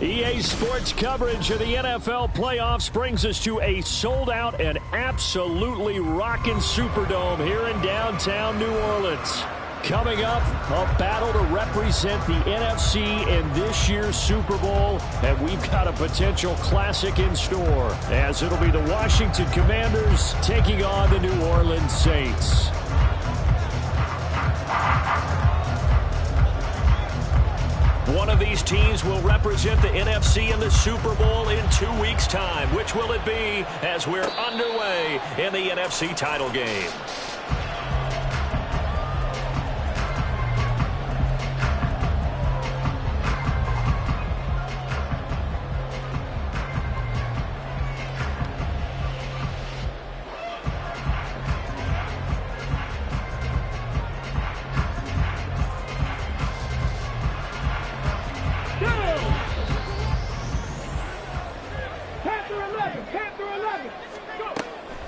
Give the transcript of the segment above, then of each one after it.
EA Sports coverage of the NFL playoffs brings us to a sold-out and absolutely rocking Superdome here in downtown New Orleans. Coming up, a battle to represent the NFC in this year's Super Bowl, and we've got a potential classic in store, as it'll be the Washington Commanders taking on the New Orleans Saints. One of these teams will represent the NFC in the Super Bowl in 2 weeks' time. Which will it be as we're underway in the NFC title game?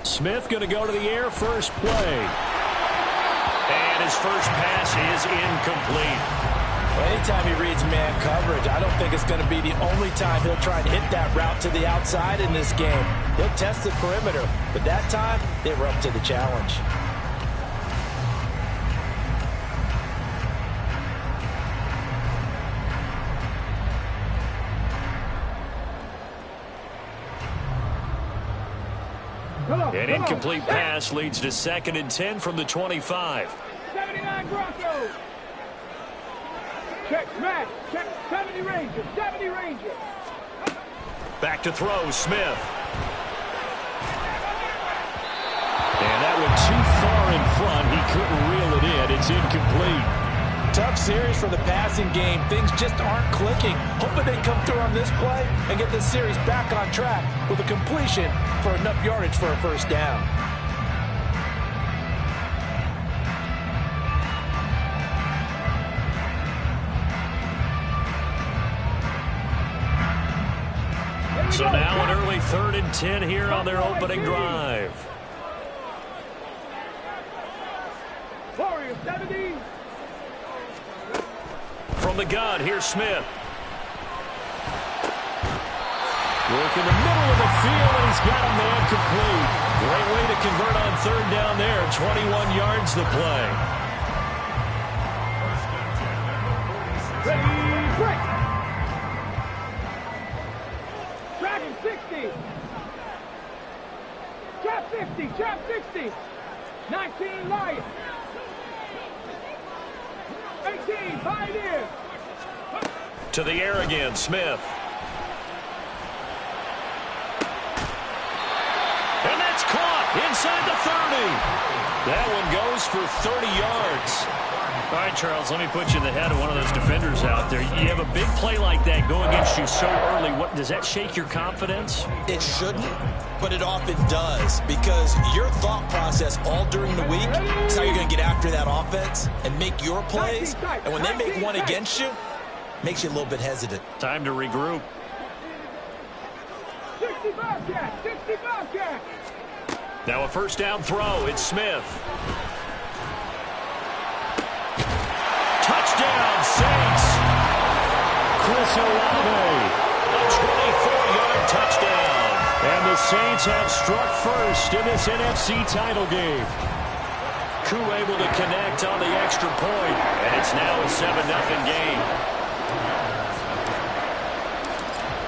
Smith going to go to the air, first play. And his first pass is incomplete. Well, anytime he reads man coverage, I don't think it's going to be the only time he'll try and hit that route to the outside in this game. He'll test the perimeter, but that time, they were up to the challenge. An incomplete pass leads to 2nd and 10 from the 25. 79 Broncos. Check, Matt. Check, 70 Rangers. 70 Rangers. Back to throw, Smith. And that went too far in front. He couldn't reel it in. It's incomplete. Tough series for the passing game. Things just aren't clicking. Hoping they come through on this play and get this series back on track with a completion for enough yardage for a first down. So now an early 3rd and 10 here on their opening drive. Warriors, 70. From the gun, here's Smith. Work in the middle of the field, and he's got a man complete. Great way to convert on 3rd down there. 21 yards the play. Ready, break. Dragon 60. Trap 50, trap 60. 19 Lions. 18 Pioneers. To the air again, Smith. And that's caught inside the 30. That one goes for 30 yards. All right, Charles, let me put you in the head of one of those defenders out there. You have a big play like that go against you so early. What does that shake your confidence? It shouldn't, but it often does, because your thought process all during the week is how you're going to get after that offense and make your plays. And when they make one against you, makes you a little bit hesitant. Time to regroup. 60 Bobcat, 60 Bobcat. Now a first down throw. It's Smith. Touchdown, Saints. Chris Olave. A 24-yard touchdown. And the Saints have struck first in this NFC title game. Koo able to connect on the extra point, and it's now a 7-0 game.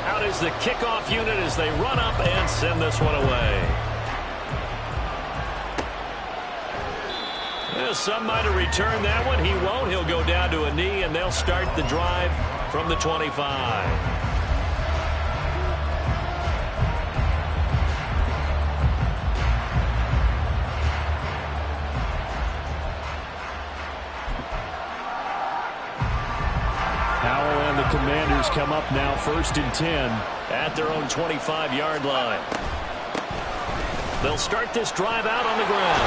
Out is the kickoff unit as they run up and send this one away. Well, some might have returned that one. He won't. He'll go down to a knee, and they'll start the drive from the 25. come up now 1st and 10 at their own 25-yard line. They'll start this drive out on the ground.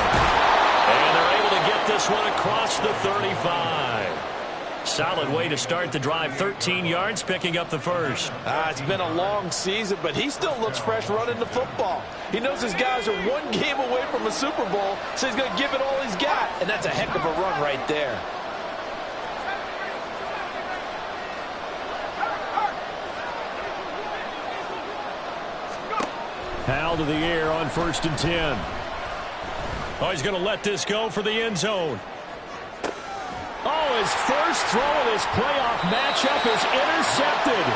And they're able to get this one across the 35. Solid way to start the drive. 13 yards, picking up the first. It's been a long season, but he still looks fresh running the football. He knows his guys are one game away from a Super Bowl, so he's going to give it all he's got. And that's a heck of a run right there. Howell to the air on 1st and 10. Oh, he's going to let this go for the end zone. Oh, his first throw of this playoff matchup is intercepted.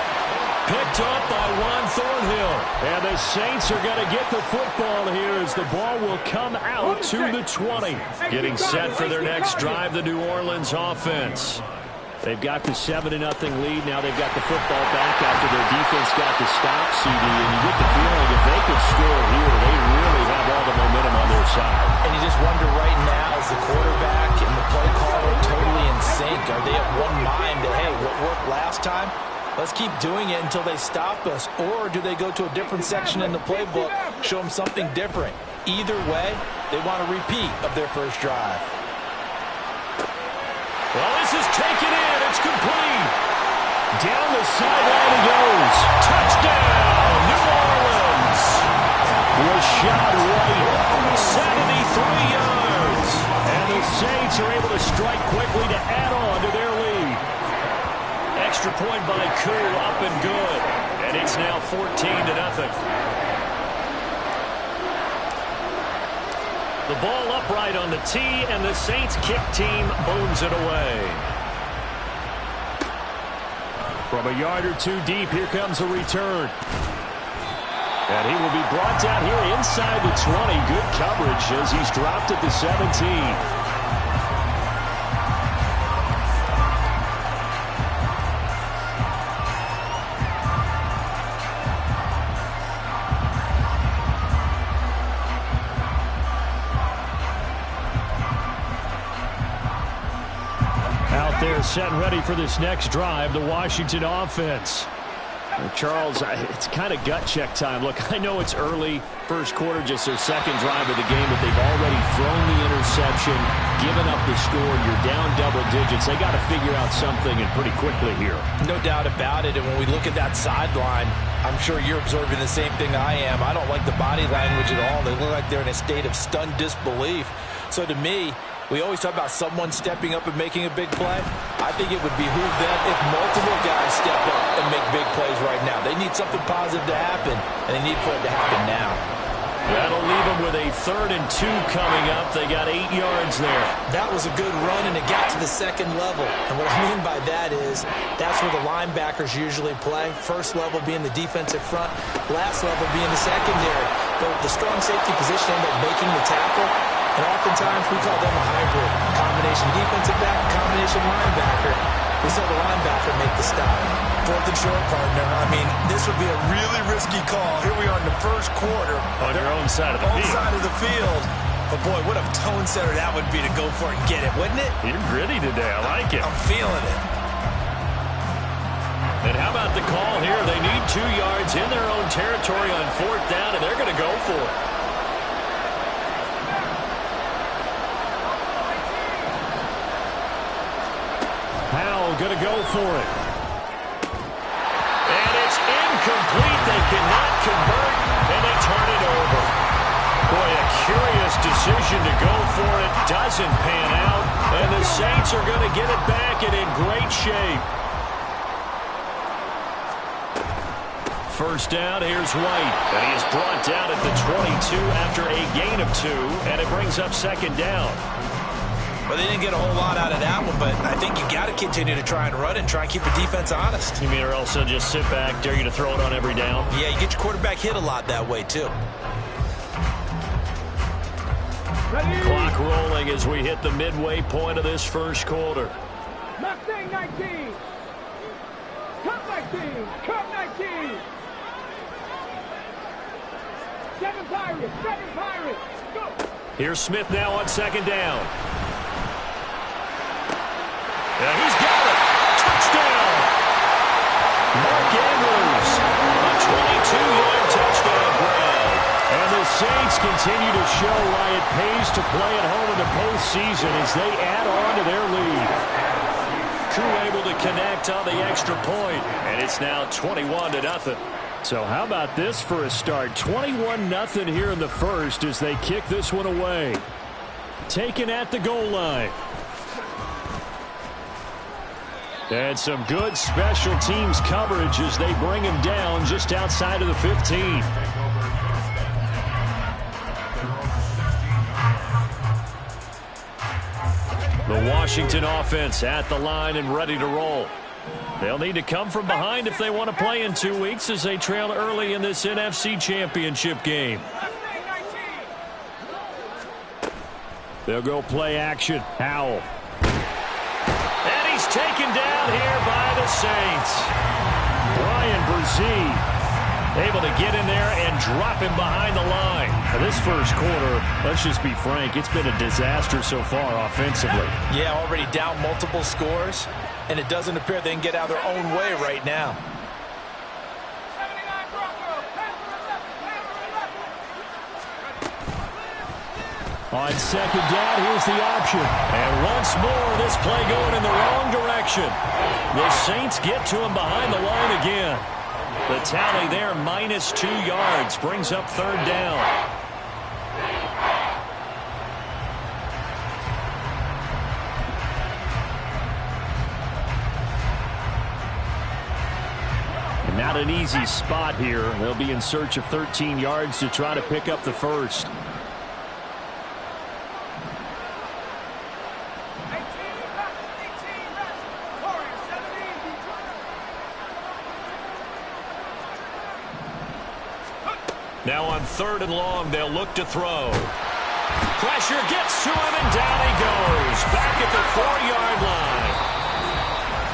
Picked up by Juan Thornhill. And the Saints are going to get the football here as the ball will come out to the 20. Getting set for their next drive, the New Orleans offense. They've got the 7-0 lead. Now they've got the football back after their defense got the stop, CD. And you get the feeling if they could score here, they really have all the momentum on their side. And you just wonder right now, is the quarterback and the play caller totally in sync? Are they of one mind that, hey, what worked last time? Let's keep doing it until they stop us. Or do they go to a different section in the playbook, show them something different? Either way, they want a repeat of their first drive. Well, this is taken in. It's complete. Down the sideline he goes. Touchdown, New Orleans. Rashad White, 73 yards. And the Saints are able to strike quickly to add on to their lead. Extra point by Koo, up and good. And it's now 14-0. The ball upright on the tee, and the Saints kick team booms it away. From a yard or two deep, here comes a return. And he will be brought down here inside the 20. Good coverage as he's dropped at the 17. Set and ready for this next drive, the Washington offense. Charles, it's kind of gut check time. Look, I know it's early, first quarter, just their second drive of the game, but they've already thrown the interception, given up the score. You're down double digits. They got to figure out something, and pretty quickly here. No doubt about it, and when we look at that sideline, I'm sure you're observing the same thing I am. I don't like the body language at all. They look like they're in a state of stunned disbelief. So to me, we always talk about someone stepping up and making a big play. I think it would behoove them if multiple guys step up and make big plays right now. They need something positive to happen, and they need for it to happen now. That'll leave them with a 3rd and 2 coming up. They got 8 yards there. That was a good run, and it got to the second level. And what I mean by that is that's where the linebackers usually play. First level being the defensive front, last level being the secondary. But the strong safety position ended up making the tackle. And oftentimes we call them a hybrid. Combination defensive back, combination linebacker. We saw the linebacker make the stop. 4th and short, partner. I mean, this would be a really risky call. Here we are in the first quarter. On your own side of the field. Side of the field. But, boy, what a tone setter that would be to go for it and get it, wouldn't it? You're gritty today. I like it. I'm feeling it. And how about the call here? They need 2 yards in their own territory on 4th down, and they're going to go for it. Howell going to go for it. And it's incomplete. They cannot convert, and they turn it over. Boy, a curious decision to go for it. Doesn't pan out, and the Saints are going to get it back and in great shape. First down, here's White. And he is brought down at the 22 after a gain of 2, and it brings up 2nd down. Well, they didn't get a whole lot out of that one, but I think you got to continue to try and run and try and keep the defense honest. You mean, or else they'll just sit back, dare you to throw it on every down? Yeah, you get your quarterback hit a lot that way, too. Clock rolling as we hit the midway point of this first quarter. Mustang 19. Cut 19. Cut 19. 7 Pirates. 7 Pirates. Go. Here's Smith now on 2nd down. Yeah, he's got it. Touchdown. Mark Andrews, a 22-yard touchdown grab. And the Saints continue to show why it pays to play at home in the postseason as they add on to their lead. Crew able to connect on the extra point, and it's now 21-0. So how about this for a start? 21-0 here in the first as they kick this one away. Taken at the goal line. And some good special teams coverage as they bring him down just outside of the 15. The Washington offense at the line and ready to roll. They'll need to come from behind if they want to play in 2 weeks as they trail early in this NFC Championship game. They'll go play action. Howell. And he's taken down here by the Saints. Brian Brzee able to get in there and drop him behind the line. Now this first quarter, let's just be frank, it's been a disaster so far offensively. Yeah, already down multiple scores, and it doesn't appear they can get out of their own way right now. On second down, here's the option. And once more, this play going in the wrong direction. The Saints get to him behind the line again. The tally there, -2 yards, brings up third down. Not an easy spot here. They'll be in search of 13 yards to try to pick up the first. Now on third and long, they'll look to throw. Pressure gets to him, and down he goes. Back at the 4-yard line.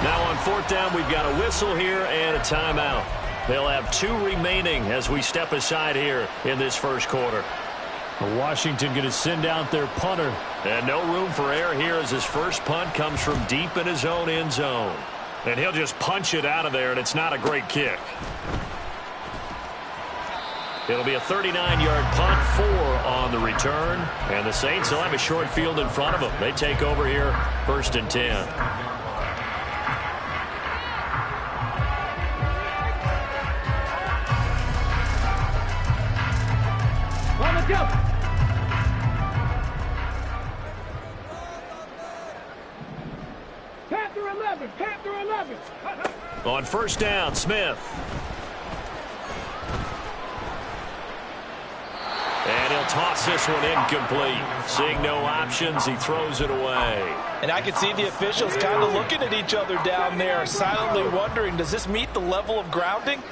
Now on fourth down, we've got a whistle here and a timeout. They'll have 2 remaining as we step aside here in this first quarter. Washington going to send out their punter. And no room for error here as his first punt comes from deep in his own end zone. And he'll just punch it out of there, and it's not a great kick. It'll be a 39-yard punt, 4 on the return. And the Saints will have a short field in front of them. They take over here, 1st and 10. On the jump. Panther 11, Panther 11. On first down, Smith. And he'll toss this one incomplete. Seeing no options, he throws it away. And I can see the officials kind of looking at each other down there, silently wondering, does this meet the level of grounding?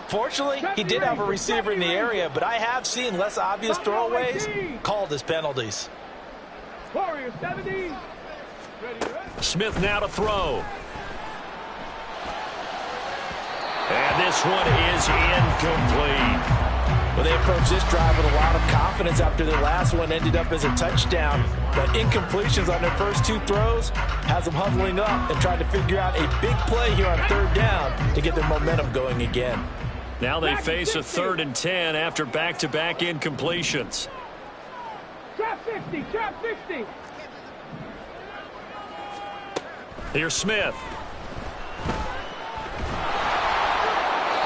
Fortunately, he did have a receiver in the area, but I have seen less obvious throwaways called as penalties. Warriors 70. Smith now to throw. And this one is incomplete. Well, they approached this drive with a lot of confidence after their last one ended up as a touchdown. But incompletions on their first 2 throws has them huddling up and trying to figure out a big play here on third down to get their momentum going again. Now they face a 3rd and 10 after back-to-back incompletions. Trap 60, trap 60. Here's Smith.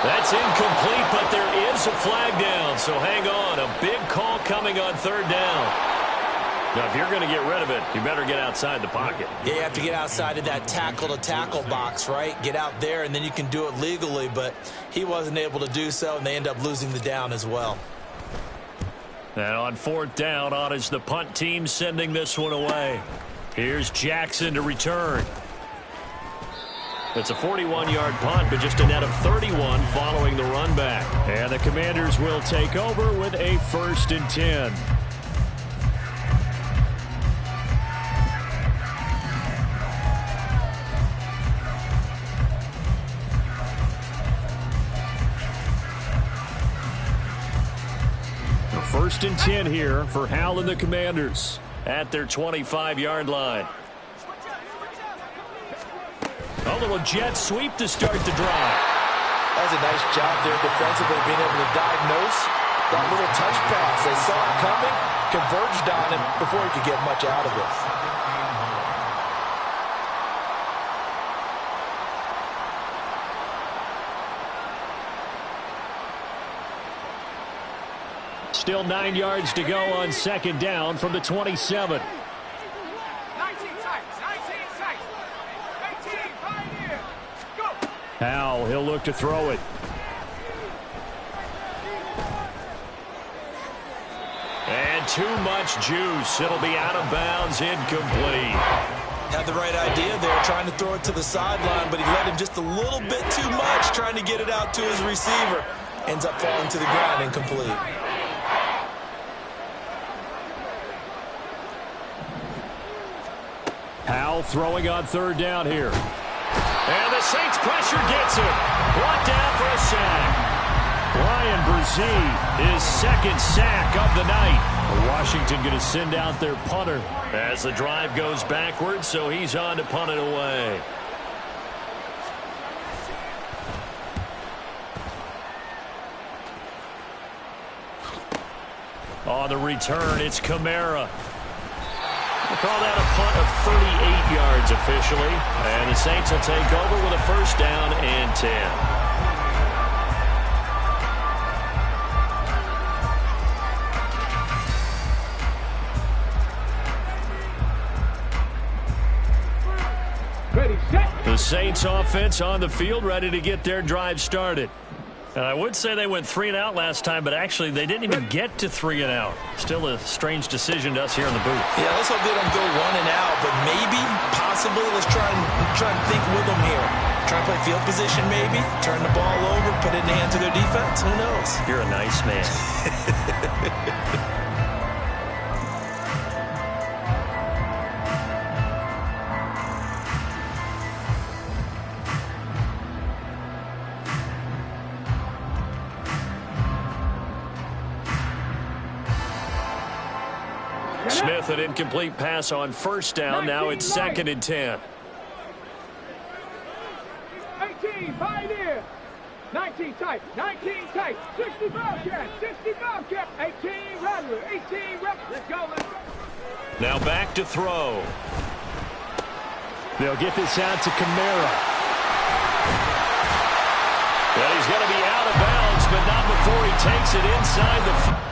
That's incomplete, but there is a flag down, so hang on. A big call coming on third down. Now, if you're going to get rid of it, you better get outside the pocket. Yeah, you have to get outside of that tackle-to-tackle box, right? Get out there, and then you can do it legally, but he wasn't able to do so, and they end up losing the down as well. And on fourth down, on is the punt team sending this one away. Here's Jackson to return. It's a 41-yard punt, but just a net of 31 following the run back. And the Commanders will take over with a 1st and 10. A 1st and 10 here for Howell and the Commanders at their 25-yard line. A little jet sweep to start the drive. That's a nice job there defensively, being able to diagnose that little touch pass. They saw it coming, converged on him before he could get much out of it. Still 9 yards to go on second down from the 27. 19 tights, 19 tights, 18, Pioneer, go! Howell, he'll look to throw it. And too much juice. It'll be out of bounds, incomplete. Had the right idea there, trying to throw it to the sideline, but he let him just a little bit too much, trying to get it out to his receiver. Ends up falling to the ground, incomplete. Howell throwing on third down here. And the Saints pressure gets him. Brought down for a sack. Brian Brzee, his second sack of the night. Washington going to send out their punter as the drive goes backwards, so he's on to punt it away. On the return, it's Kamara. We'll call that a punt of 38 yards officially. And the Saints will take over with a first down and 10. Ready, set. The Saints offense on the field, ready to get their drive started. And I would say they went 3 and out last time, but actually they didn't even get to 3 and out. Still a strange decision to us here in the booth. Yeah, let's hope they don't go 1 and out, but maybe, possibly, let's try and think with them here. Try and play field position maybe, turn the ball over, put it in the hands of their defense. Who knows? You're a nice man. Smith, an incomplete pass on first down. Now it's second and 10. 18, Pioneer. 19 tight, 19 tight, 60 Bobcat, 60 Bobcat, 18 Rattler, 18 Rattler. Let's go, let's go. Now back to throw. They'll get this out to Kamara. Well, he's going to be out of bounds, but not before he takes it inside the...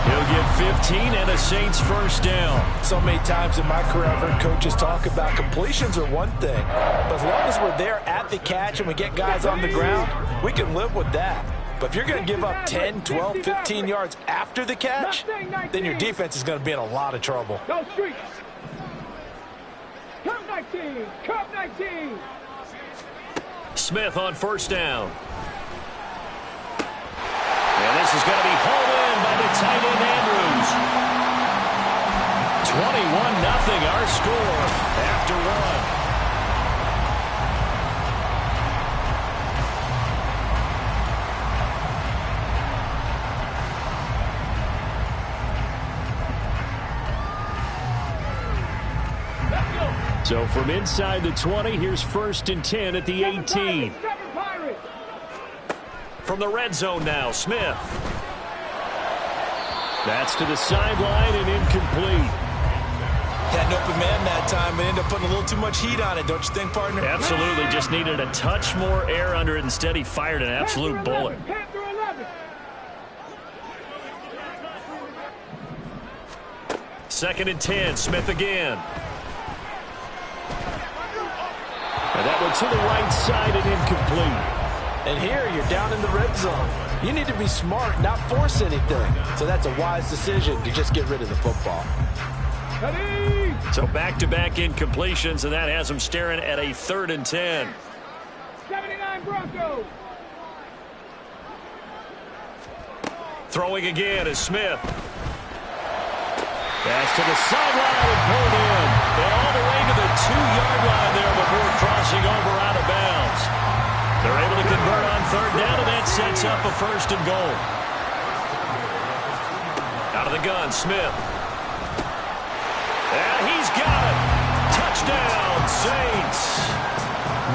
He'll get 15 and a Saints first down. So many times in my career I've heard coaches talk about completions are one thing, but as long as we're there at the catch and we get guys on the ground, we can live with that. But if you're going to give up 10, 12, 15 yards after the catch, then your defense is going to be in a lot of trouble. Go Streets. Come 19, come 19. Smith on first down. And this is going to be hauled in by the tight end Andrews. 21-0 our score after one. So from inside the 20, here's first and 10 at the 18. From the red zone now, Smith. That's to the sideline and incomplete. Had an open man that time, but ended up putting a little too much heat on it, don't you think, partner? Absolutely. Just needed a touch more air under it. Instead, he fired an absolute bullet. Second and 10, Smith again. And that one to the right side and incomplete. And here you're down in the red zone. You need to be smart, not force anything. So that's a wise decision to just get rid of the football. So back-to-back incompletions, and that has them staring at a 3rd and 10. 79 Broncos. Throwing again is Smith. Pass to the sideline and pulled in. And all the way to the 2-yard line there before crossing over out of bounds. They're able to convert on third down, and that sets up a 1st and goal. Out of the gun, Smith. And he's got it. Touchdown, Saints.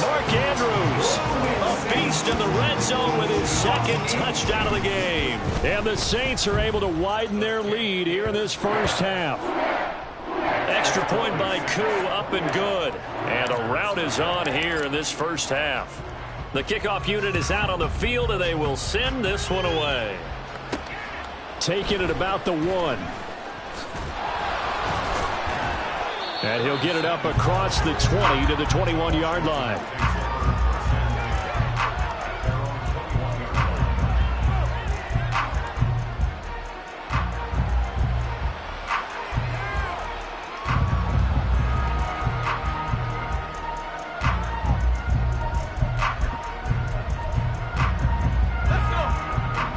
Mark Andrews, a beast in the red zone with his 2nd touchdown of the game. And the Saints are able to widen their lead here in this first half. Extra point by Koo, up and good. And a rout is on here in this first half. The kickoff unit is out on the field, and they will send this one away. Taking it about the 1. And he'll get it up across the 20 to the 21-yard line.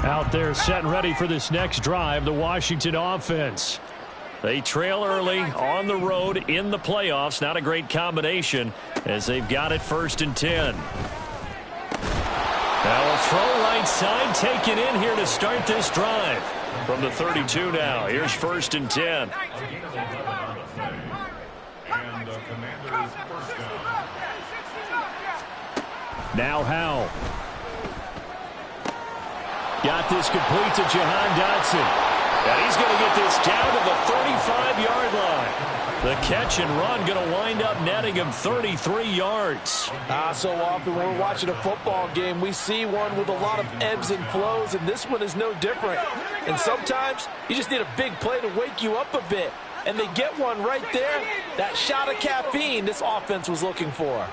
Out there set and ready for this next drive, the Washington offense. They trail early on the road in the playoffs. Not a great combination as they've got it 1st and 10. Now a throw right side taken in here to start this drive. From the 32 now. Here's 1st and 10. Now Howell. Got this complete to Jahan Dotson. And he's going to get this down to the 35-yard line. The catch and run going to wind up netting him 33 yards. So often when we're watching a football game, we see one with a lot of ebbs and flows, and this one is no different. And sometimes you just need a big play to wake you up a bit. And they get one right there. That shot of caffeine this offense was looking for.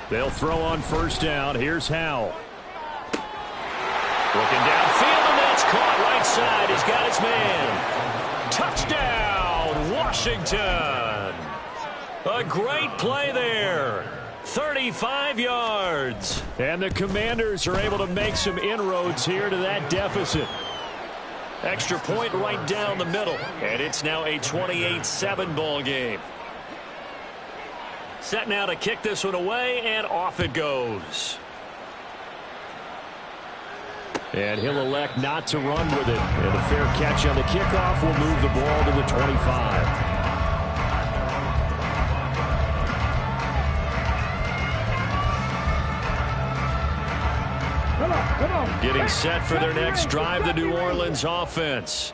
They'll throw on 1st down. Here's Howell. Looking downfield, and that's caught right side. He's got his man. Touchdown, Washington. A great play there. 35 yards. And the Commanders are able to make some inroads here to that deficit. Extra point right down the middle. And it's now a 28-7 ball game. Set now to kick this one away, and off it goes. And he'll elect not to run with it. And a fair catch on the kickoff will move the ball to the 25. Come on. Getting set for their next drive, the New Orleans offense.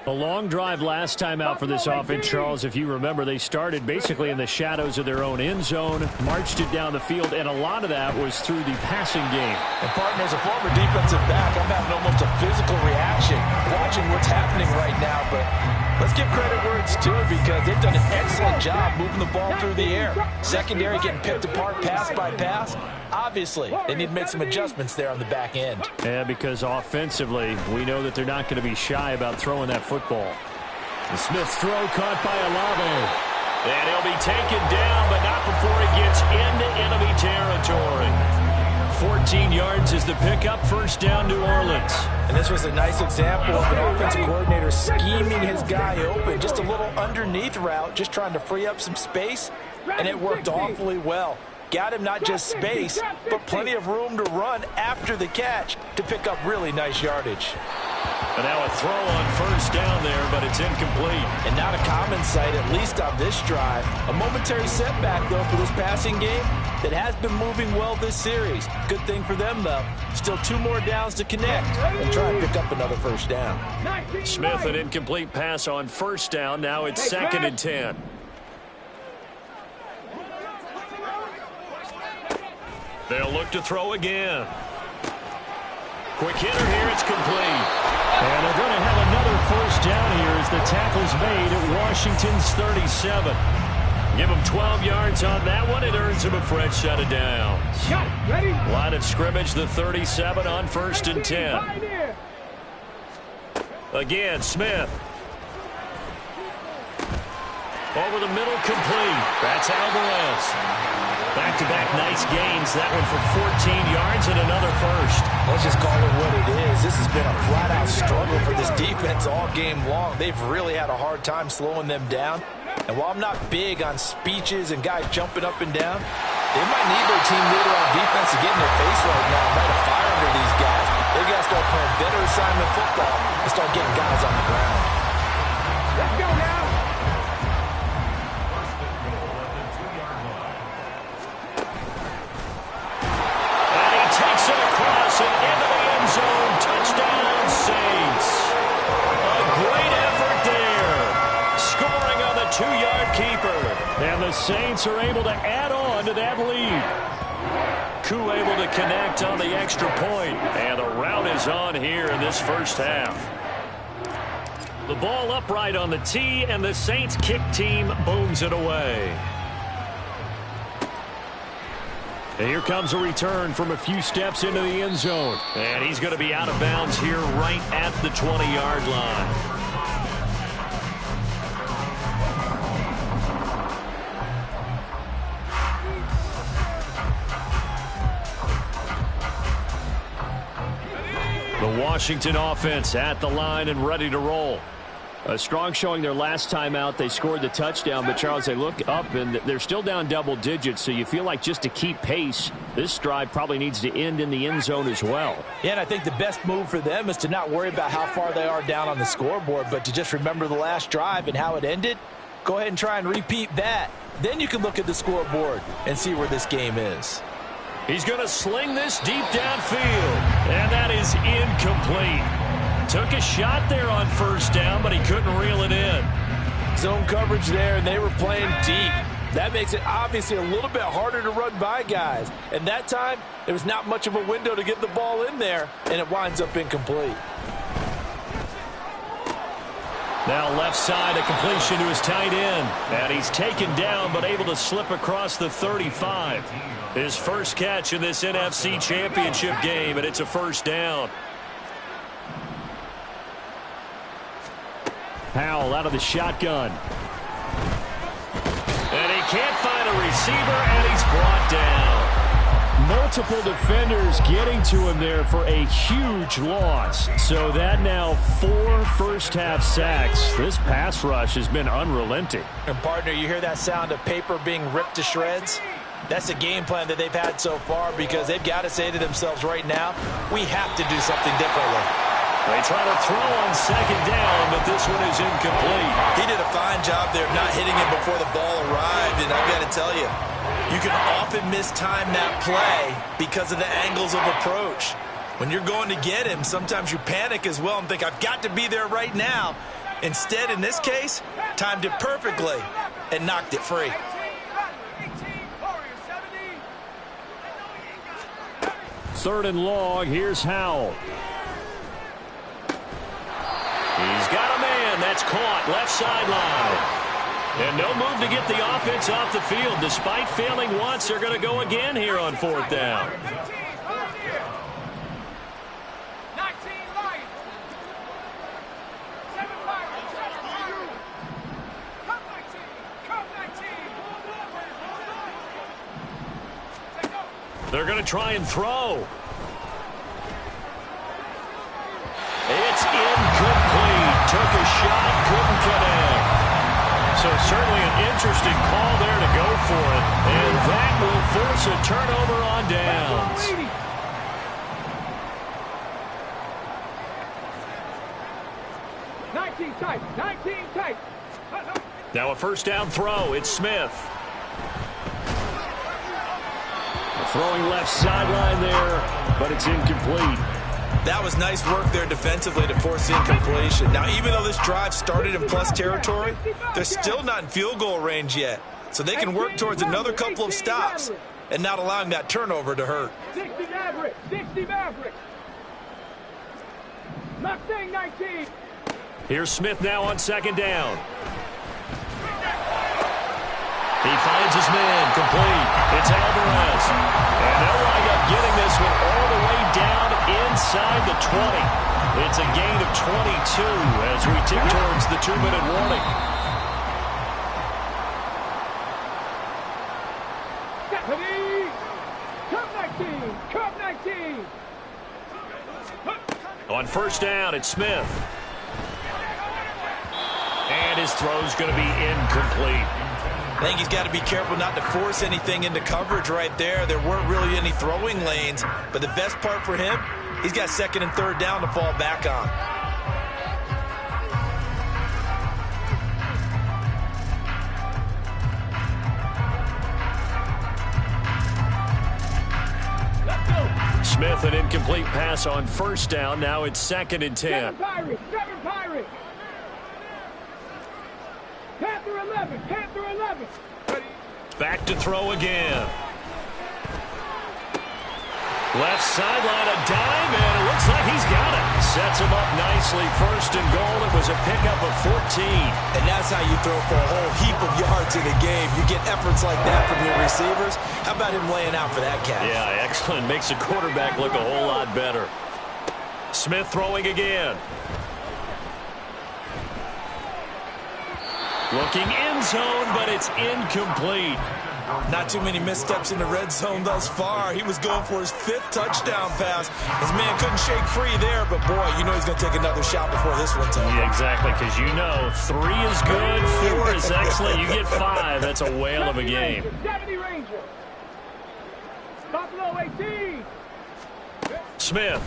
A long drive last time out for this offense, Charles. If you remember, they started basically in the shadows of their own end zone, marched it down the field, and a lot of that was through the passing game. And, partner, as a former defensive back, I'm having almost a physical reaction watching what's happening right now. But let's give credit where it's due because they've done an excellent job moving the ball through the air. Secondary getting picked apart pass by pass. Obviously, they need to make some adjustments there on the back end. Yeah, because offensively, we know that they're not going to be shy about throwing that football. The Smith's throw caught by Olave. And he'll be taken down, but not before he gets into enemy territory. 14 yards is the pickup, 1st down, New Orleans. And this was a nice example of an offensive coordinator scheming his guy open. Just a little underneath route, just trying to free up some space, and it worked awfully well. Got him not just space, but plenty of room to run after the catch to pick up really nice yardage. And now a throw on 1st down there, but it's incomplete. And not a common sight, at least on this drive. A momentary setback, though, for this passing game that has been moving well this series. Good thing for them, though. Still 2 more downs to connect and try and pick up another 1st down. Smith, an incomplete pass on 1st down. Now it's 2nd and 10. They'll look to throw again. Quick hitter here, it's complete. And they're going to have another 1st down here as the tackle's made at Washington's 37. Give him 12 yards on that one. It earns him a fresh set of downs. Line of scrimmage, the 37 on 1st and 10. Again, Smith. Over the middle, complete. That's Alvarez. Back-to-back nice gains. That one for 14 yards and another first. Let's just call it what it is. This has been a flat-out struggle for this defense all game long. They've really had a hard time slowing them down. And while I'm not big on speeches and guys jumping up and down, they might need their team leader on defense to get in their face right now and light a fire under these guys. They got to start playing better assignment football and start getting guys on the ground. Let's go now. And he takes it across and into the end zone. Touchdown, Saints. A great effort there. Scoring on the 2-yard keeper. And the Saints are able to add on to that lead. Koo able to connect on the extra point. And the rout is on here in this first half. The ball upright on the tee, and the Saints kick team booms it away. And here comes a return from a few steps into the end zone. And he's going to be out of bounds here right at the 20-yard line. The Washington offense at the line and ready to roll. A strong showing their last time out. They scored the touchdown, but Charles, they look up and they're still down double digits, so you feel like just to keep pace, this drive probably needs to end in the end zone as well. Yeah, and I think the best move for them is to not worry about how far they are down on the scoreboard, but to just remember the last drive and how it ended. Go ahead and try and repeat that. Then you can look at the scoreboard and see where this game is. He's going to sling this deep downfield, and that is incomplete. Took a shot there on first down, but he couldn't reel it in. Zone coverage there, and they were playing deep. That makes it obviously a little bit harder to run by guys. And that time, there was not much of a window to get the ball in there, and it winds up incomplete. Now left side, a completion to his tight end. And he's taken down, but able to slip across the 35. His first catch in this NFC Championship game, and it's a first down. Powell out of the shotgun. And he can't find a receiver, and he's brought down. Multiple defenders getting to him there for a huge loss. So that now 4 first-half sacks. This pass rush has been unrelenting. And, partner, you hear that sound of paper being ripped to shreds? That's the game plan that they've had so far because they've got to say to themselves right now, we have to do something differently. They try to throw on second down, but this one is incomplete. He did a fine job there of not hitting it before the ball arrived, and I've got to tell you, you can often mistime that play because of the angles of approach. When you're going to get him, sometimes you panic as well and think, I've got to be there right now. Instead, in this case, timed it perfectly and knocked it free. Third and long, here's Howell. He's got a man. That's caught left sideline. And no move to get the offense off the field. Despite failing once, they're going to go again here on fourth down. They're going to try and throw. It's incomplete. Took a shot, couldn't connect. So certainly an interesting call there to go for it. And that will force a turnover on downs. Now a first down throw. It's Smith. Throwing left sideline there, but it's incomplete. That was nice work there defensively to force the incompletion. Now, even though this drive started in plus territory, they're still not in field goal range yet. So they can work towards another couple of stops and not allowing that turnover to hurt. 60 Mavericks, 60 Mavericks. Mustang 19. Here's Smith now on second down. He finds his man, complete. It's Alvarez. And they'll wind up getting this one all the way down inside the 20. It's a gain of 22 as we tick towards the 2-minute warning. On first down, it's Smith. And his throw's going to be incomplete. I think he's got to be careful not to force anything into coverage right there. There weren't really any throwing lanes, but the best part for him, he's got second and third down to fall back on. Smith, an incomplete pass on first down. Now it's second and 10. Seven Pirates. Panther 11. Back to throw again. Left sideline, a dime, and it looks like he's got it. Sets him up nicely. First and goal. It was a pickup of 14. And that's how you throw for a whole heap of yards in a game. You get efforts like that from your receivers. How about him laying out for that catch? Yeah, excellent. Makes the quarterback look a whole lot better. Smith throwing again. Looking end zone, but it's incomplete. Not too many missteps in the red zone thus far. He was going for his 5th touchdown pass. His man couldn't shake free there, but boy, you know he's going to take another shot before this one's over. Yeah, exactly, because you know 3 is good, 4 is excellent. You get 5. That's a whale of a game. 70 Ranger. Buffalo 18. Smith.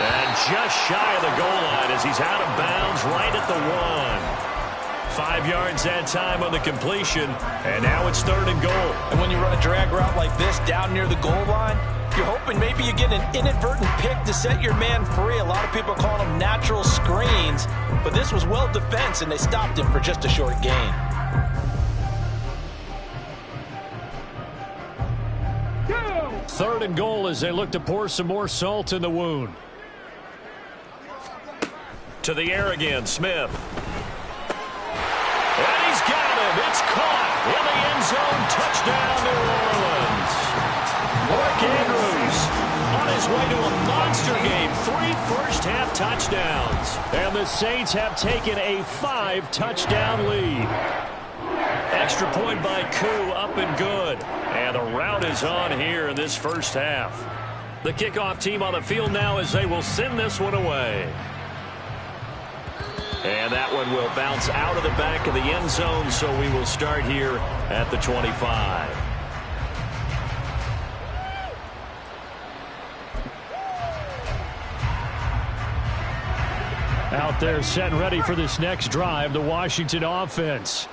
And just shy of the goal line as he's out of bounds right at the 1. 5 yards that time on the completion, and now it's third and goal. And when you run a drag route like this down near the goal line, you're hoping maybe you get an inadvertent pick to set your man free. A lot of people call them natural screens, but this was well defense, and they stopped him for just a short gain. Third and goal as they look to pour some more salt in the wound. To the air again, Smith. And he's got him. It's caught in the end zone. Touchdown, New Orleans. Mark Andrews on his way to a monster game. 3 first-half touchdowns. And the Saints have taken a 5-touchdown lead. Extra point by Koo, up and good. And the route is on here in this first half. The kickoff team on the field now as they will send this one away. And that one will bounce out of the back of the end zone, so we will start here at the 25. Out there set and ready for this next drive, the Washington offense.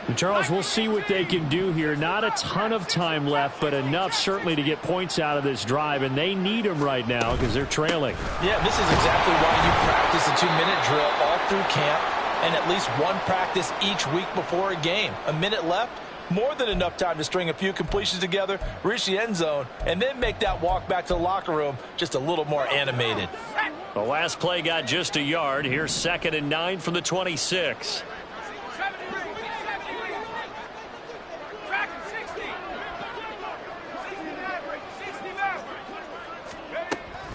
And Charles, we'll see what they can do here. Not a ton of time left, but enough certainly to get points out of this drive, and they need them right now because they're trailing. Yeah, this is exactly why you practice a 2-minute drill all through camp and at least one practice each week before a game. A minute left, more than enough time to string a few completions together, reach the end zone, and then make that walk back to the locker room just a little more animated. The last play got just a yard. Here's 2nd and 9 from the 26.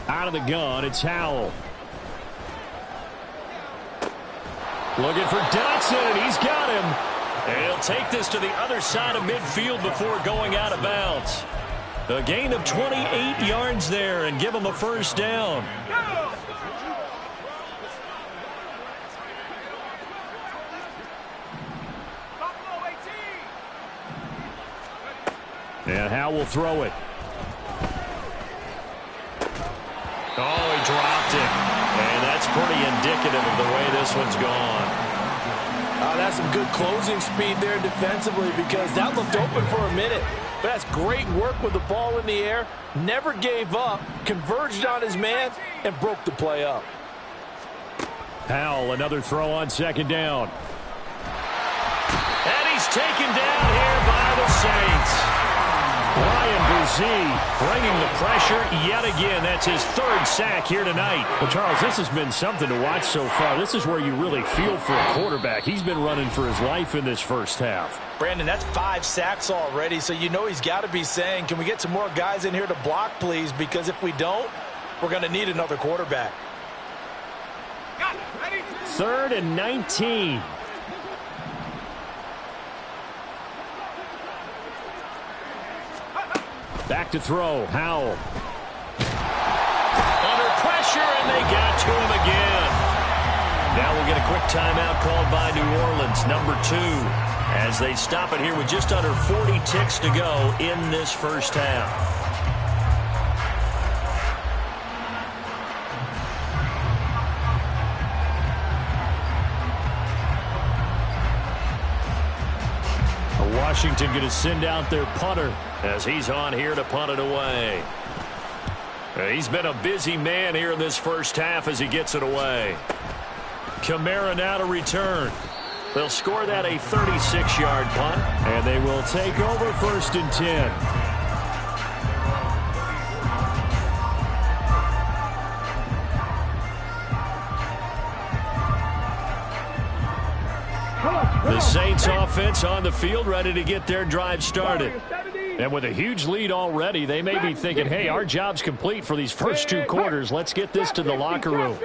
Out of the gun, it's Howell. Looking for Dotson, and he's got him. And he'll take this to the other side of midfield before going out of bounds. A gain of 28 yards there and give him a first down. And Howell will throw it. Oh, he dropped it. And that's pretty indicative of the way this one's gone. That's some good closing speed there defensively because that looked open for a minute. But that's great work with the ball in the air. Never gave up, converged on his man, and broke the play up. Howell, another throw on 2nd down. And he's taken down here by the Saints. Brian Brzee bringing the pressure yet again. That's his 3rd sack here tonight. Well, Charles, this has been something to watch so far. This is where you really feel for a quarterback. He's been running for his life in this first half. Brandon, that's 5 sacks already, so you know he's got to be saying, can we get some more guys in here to block, please? Because if we don't, we're going to need another quarterback. 3rd and 19. Back to throw. Howell. Under pressure, and they got to him again. Now we'll get a quick timeout called by New Orleans, number 2, as they stop it here with just under 40 ticks to go in this first half. Washington going to send out their punter as he's on here to punt it away. He's been a busy man here in this first half as he gets it away. Kamara now to return. They'll score that a 36-yard punt, and they will take over 1st and 10. The Saints offense on the field, ready to get their drive started. And with a huge lead already, they may be thinking, hey, our job's complete for these first 2 quarters. Let's get this to the locker room.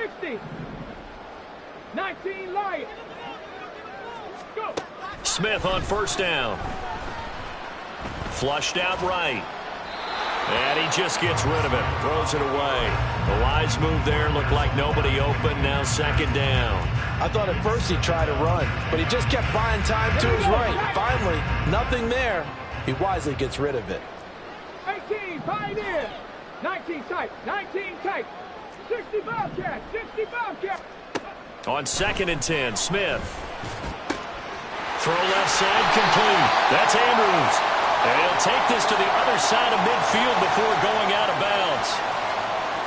19 Lions. Go. Smith on 1st down. Flushed out right. And he just gets rid of it. Throws it away. The wise move there. Looked like nobody open. Now 2nd down. I thought at first he'd try to run, but he just kept buying time to his right. Finally, nothing there. He wisely gets rid of it. 18 Pioneer. 19 tight. 19 tight. 60 Bobcat. 60 Bobcat. On 2nd and 10, Smith. Throw left side, complete. That's Andrews. And he'll take this to the other side of midfield before going out of bounds.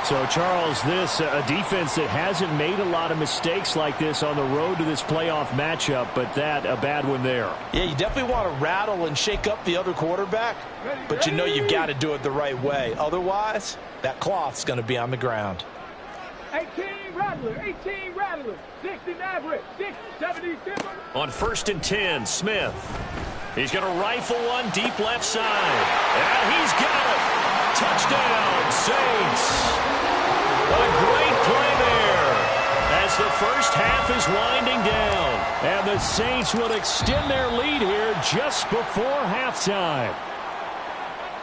So, Charles, this a defense that hasn't made a lot of mistakes like this on the road to this playoff matchup, but that a bad one there. Yeah, you definitely want to rattle and shake up the other quarterback, but you know you've got to do it the right way. Otherwise, that cloth's going to be on the ground. 18 Rattler, 18 Rattler, 60 Maverick, 70 Timber. On 1st and 10, Smith. He's going to rifle one deep left side. And he's got it. Touchdown, Saints. A great play there as the first half is winding down. And the Saints will extend their lead here just before halftime.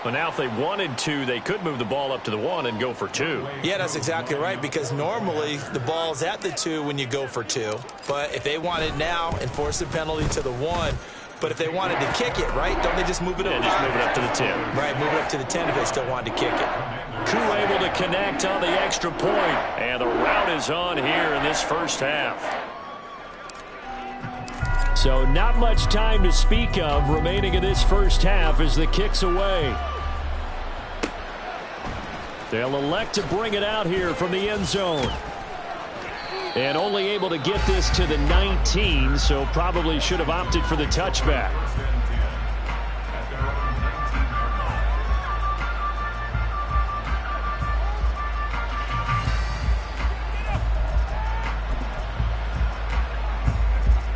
But now if they wanted to, they could move the ball up to the 1 and go for 2. Yeah, that's exactly right, because normally the ball's at the 2 when you go for 2. But if they want it now and force a penalty to the 1, but if they wanted to kick it, right, don't they just move it up? Yeah, just move it up to the 10. Right, move it up to the 10 if they still wanted to kick it. Koo able to connect on the extra point. And the route is on here in this first half. So not much time to speak of remaining in this first half as the kick's away. They'll elect to bring it out here from the end zone. And only able to get this to the 19, so probably should have opted for the touchback.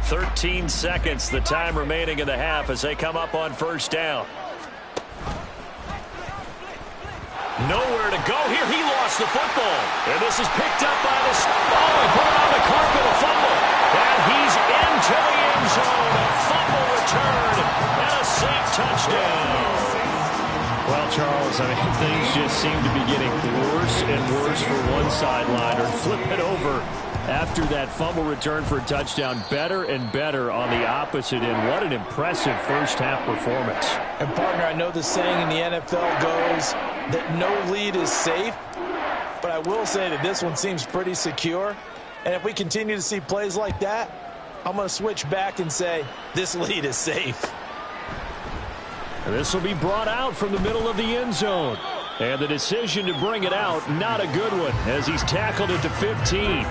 "13 seconds, the time remaining in the half as they come up on 1st down. Nowhere to go here. He lost the football. And this is picked up by the... Oh, he put it on the carpet, a fumble. And he's into the end zone. A fumble return and a Saint touchdown. Well, Charles, I mean, things just seem to be getting worse and worse for one sideline. Or flip it over after that fumble return for a touchdown. Better and better on the opposite end. What an impressive first half performance. And, partner, I know the saying in the NFL goes that no lead is safe, but I will say that this one seems pretty secure. And if we continue to see plays like that, I'm going to switch back and say this lead is safe. And this will be brought out from the middle of the end zone. And the decision to bring it out, not a good one, as he's tackled it to 15.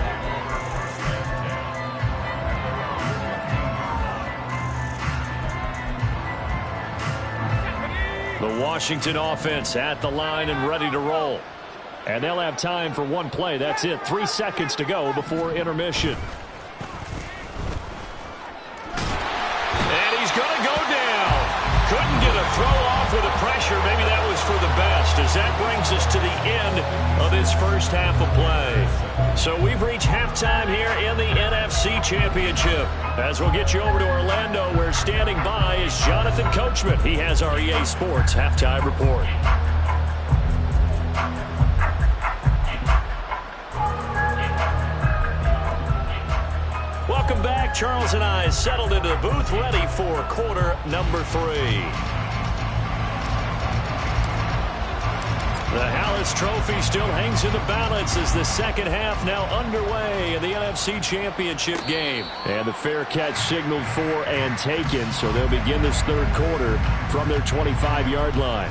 The Washington offense at the line and ready to roll. And they'll have time for one play. That's it. 3 seconds to go before intermission. And he's going to go down. Couldn't get a throw off with the pressure. Maybe that was for the best, as that brings us to the end of this first half of play. So we've reached halftime here in the NFC Championship. As we'll get you over to Orlando, where standing by is Jonathan Coachman. He has our EA Sports Halftime Report. welcome back. Charles and I settled into the booth, ready for quarter number 3. The Hallis Trophy still hangs in the balance as the second half now underway in the NFC Championship game. And the fair catch signaled for and taken, so they'll begin this third quarter from their 25-yard line.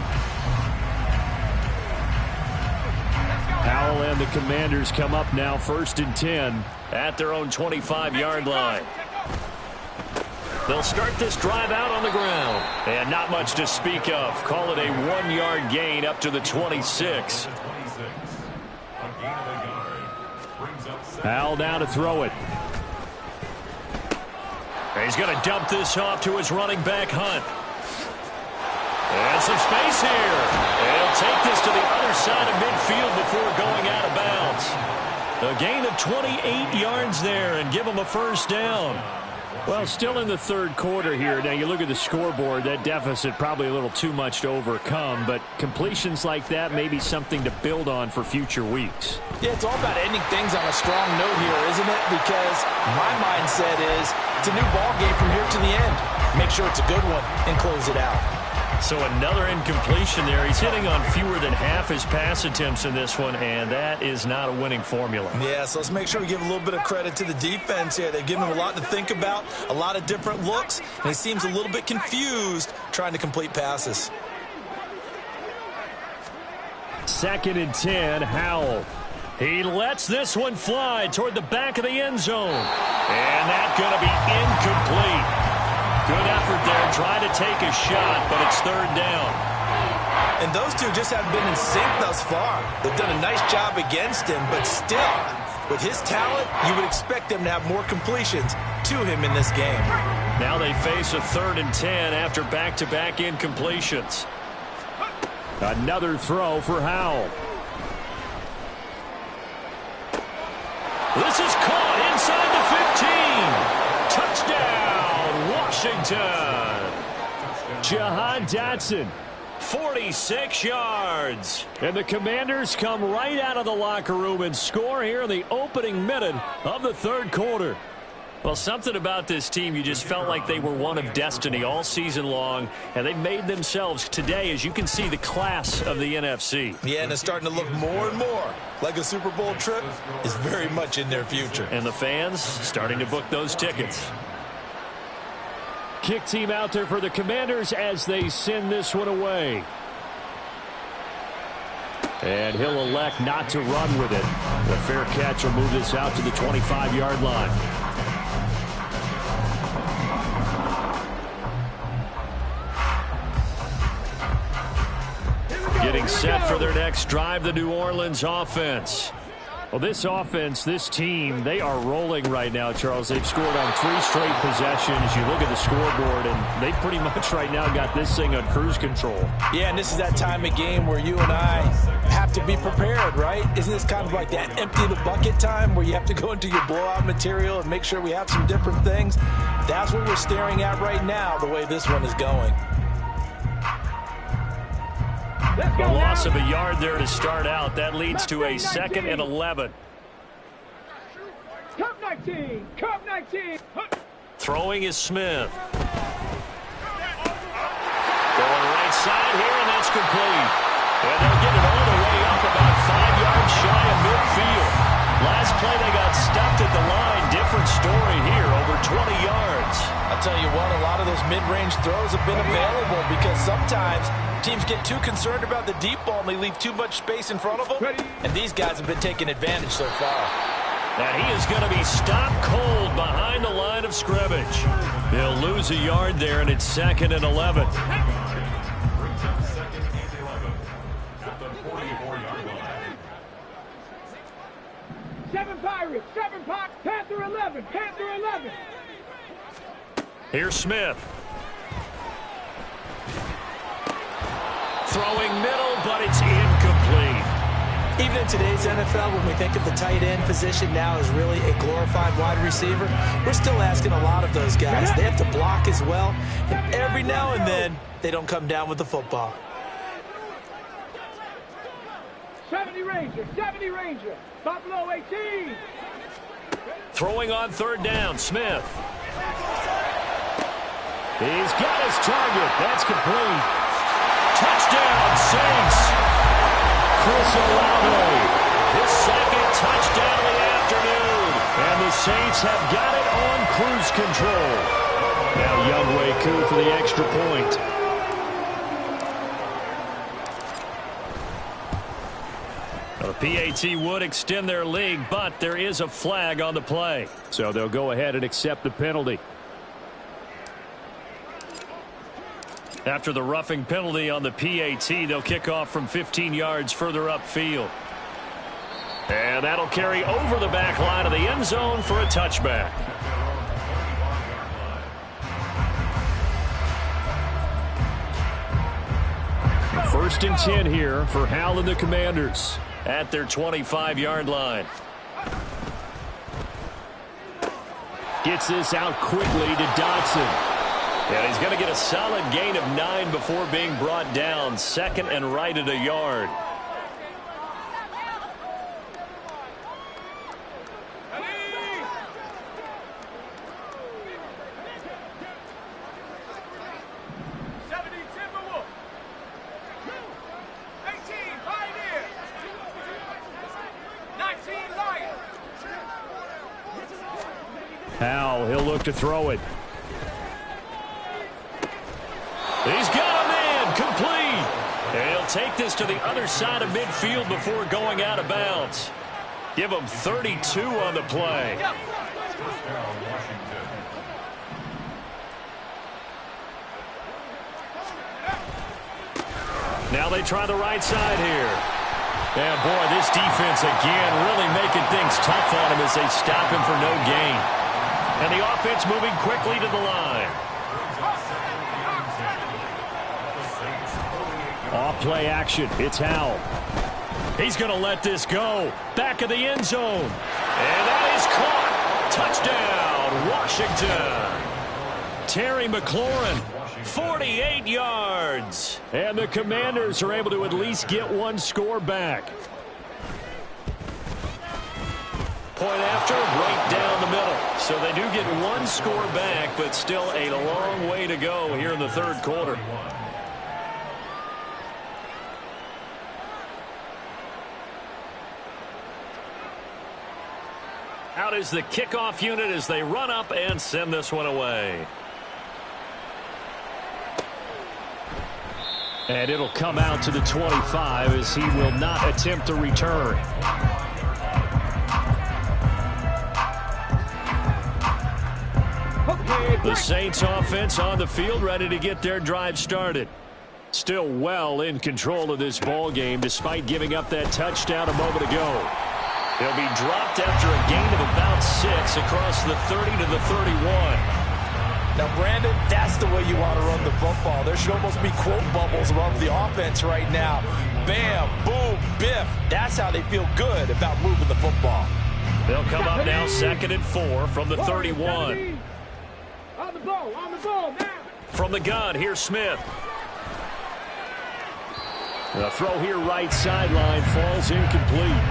Howell and the Commanders come up now 1st and 10 at their own 25-yard line. They'll start this drive out on the ground. And not much to speak of. Call it a 1-yard gain up to the 26. Howell down to throw it. He's going to dump this off to his running back, Hunt. And some space here. And he'll take this to the other side of midfield before going out of bounds. A gain of 28 yards there and give him a first down. Well, still in the third quarter here. Now, you look at the scoreboard, that deficit probably a little too much to overcome, but completions like that may be something to build on for future weeks. Yeah, it's all about ending things on a strong note here, isn't it? Because my mindset is it's a new ball game from here to the end. Make sure it's a good one and close it out. So another incompletion there. He's hitting on fewer than half his pass attempts in this one, and that is not a winning formula. Yeah, so let's make sure we give a little bit of credit to the defense here. They've given him a lot to think about, a lot of different looks, and he seems a little bit confused trying to complete passes. 2nd and 10, Howell. He lets this one fly toward the back of the end zone. And that's going to be incomplete. Good effort there, trying to take a shot, but it's 3rd down. And those two just haven't been in sync thus far. They've done a nice job against him, but still, with his talent, you would expect them to have more completions to him in this game. Now they face a 3rd and 10 after back-to-back incompletions. Another throw for Howell. This is caught inside the 15. Touchdown, Washington. Jahan Dotson, 46 yards. And the Commanders come right out of the locker room and score here in the opening minute of the third quarter. Well, something about this team, you just felt like they were one of destiny all season long, and they made themselves today, as you can see, the class of the NFC. Yeah, and it's starting to look more and more like a Super Bowl trip is very much in their future. And the fans starting to book those tickets. Kick team out there for the Commanders as they send this one away. And he'll elect not to run with it. The fair catch will move this out to the 25-yard line. Getting set for their next drive, the New Orleans offense. Well, this offense, this team, they are rolling right now, Charles. They've scored on 3 straight possessions. You look at the scoreboard, and they pretty much right now got this thing on cruise control. Yeah, and this is that time of game where you and I have to be prepared, right? Isn't this kind of like that empty the bucket time where you have to go into your blowout material and make sure we have some different things? That's what we're staring at right now, the way this one is going. A loss of a yard there to start out. That leads to a 2nd and 11. Cup 19. Cup 19. Throwing is Smith. Going right side here, and that's complete. And they'll get it all the way up about 5 yards shy of midfield. Last play, they got stuffed at the line. Different story here, over 20 yards. I'll tell you what, a lot of those mid-range throws have been available because sometimes teams get too concerned about the deep ball and they leave too much space in front of them. And these guys have been taking advantage so far. And he is going to be stopped cold behind the line of scrimmage. They'll lose a yard there, and it's 2nd and 11. Seven Pirates. 7 Pirates. Panther 11. Panther 11. Here's Smith. Throwing middle, but it's incomplete. Even in today's NFL, when we think of the tight end position now as really a glorified wide receiver, we're still asking a lot of those guys. They have to block as well, and every now and then, they don't come down with the football. 70 Ranger. 70 Ranger. Buffalo 18. Throwing on third down, Smith. He's got his target. That's complete. Touchdown, Saints. Chris Olave, his second touchdown of the afternoon. And the Saints have got it on cruise control. Now Younghoe Koo for the extra point. The PAT would extend their lead, but there is a flag on the play. So they'll go ahead and accept the penalty. After the roughing penalty on the PAT, they'll kick off from 15 yards further upfield. And that'll carry over the back line of the end zone for a touchback. First and 10 here for Hal and the Commanders at their 25-yard line. Gets this out quickly to Dotson. And he's going to get a solid gain of 9 before being brought down. Second and right at a yard. Hal, he'll look to throw it. He's got a man, complete. And he'll take this to the other side of midfield before going out of bounds. Give him 32 on the play. Now they try the right side here. And boy, this defense again really making things tough on him as they stop him for no gain. And the offense moving quickly to the line. Off play action. It's Howell. He's going to let this go. Back of the end zone. And that is caught. Touchdown, Washington. Terry McLaurin, 48 yards. And the Commanders are able to at least get one score back. Point after, right down the middle. So they do get one score back, but still a long way to go here in the third quarter. Out is the kickoff unit as they run up and send this one away. And it'll come out to the 25 as he will not attempt to return. The Saints offense on the field ready to get their drive started. Still well in control of this ball game despite giving up that touchdown a moment ago. They'll be dropped after a gain of about 6 across the 30 to the 31. Now, Brandon, that's the way you want to run the football. There should almost be quote bubbles above the offense right now. Bam, boom, biff. That's how they feel good about moving the football. They'll come up now 2nd and 4 from the 31. On the ball now. From the gun, here's Smith. The throw here right sideline falls incomplete.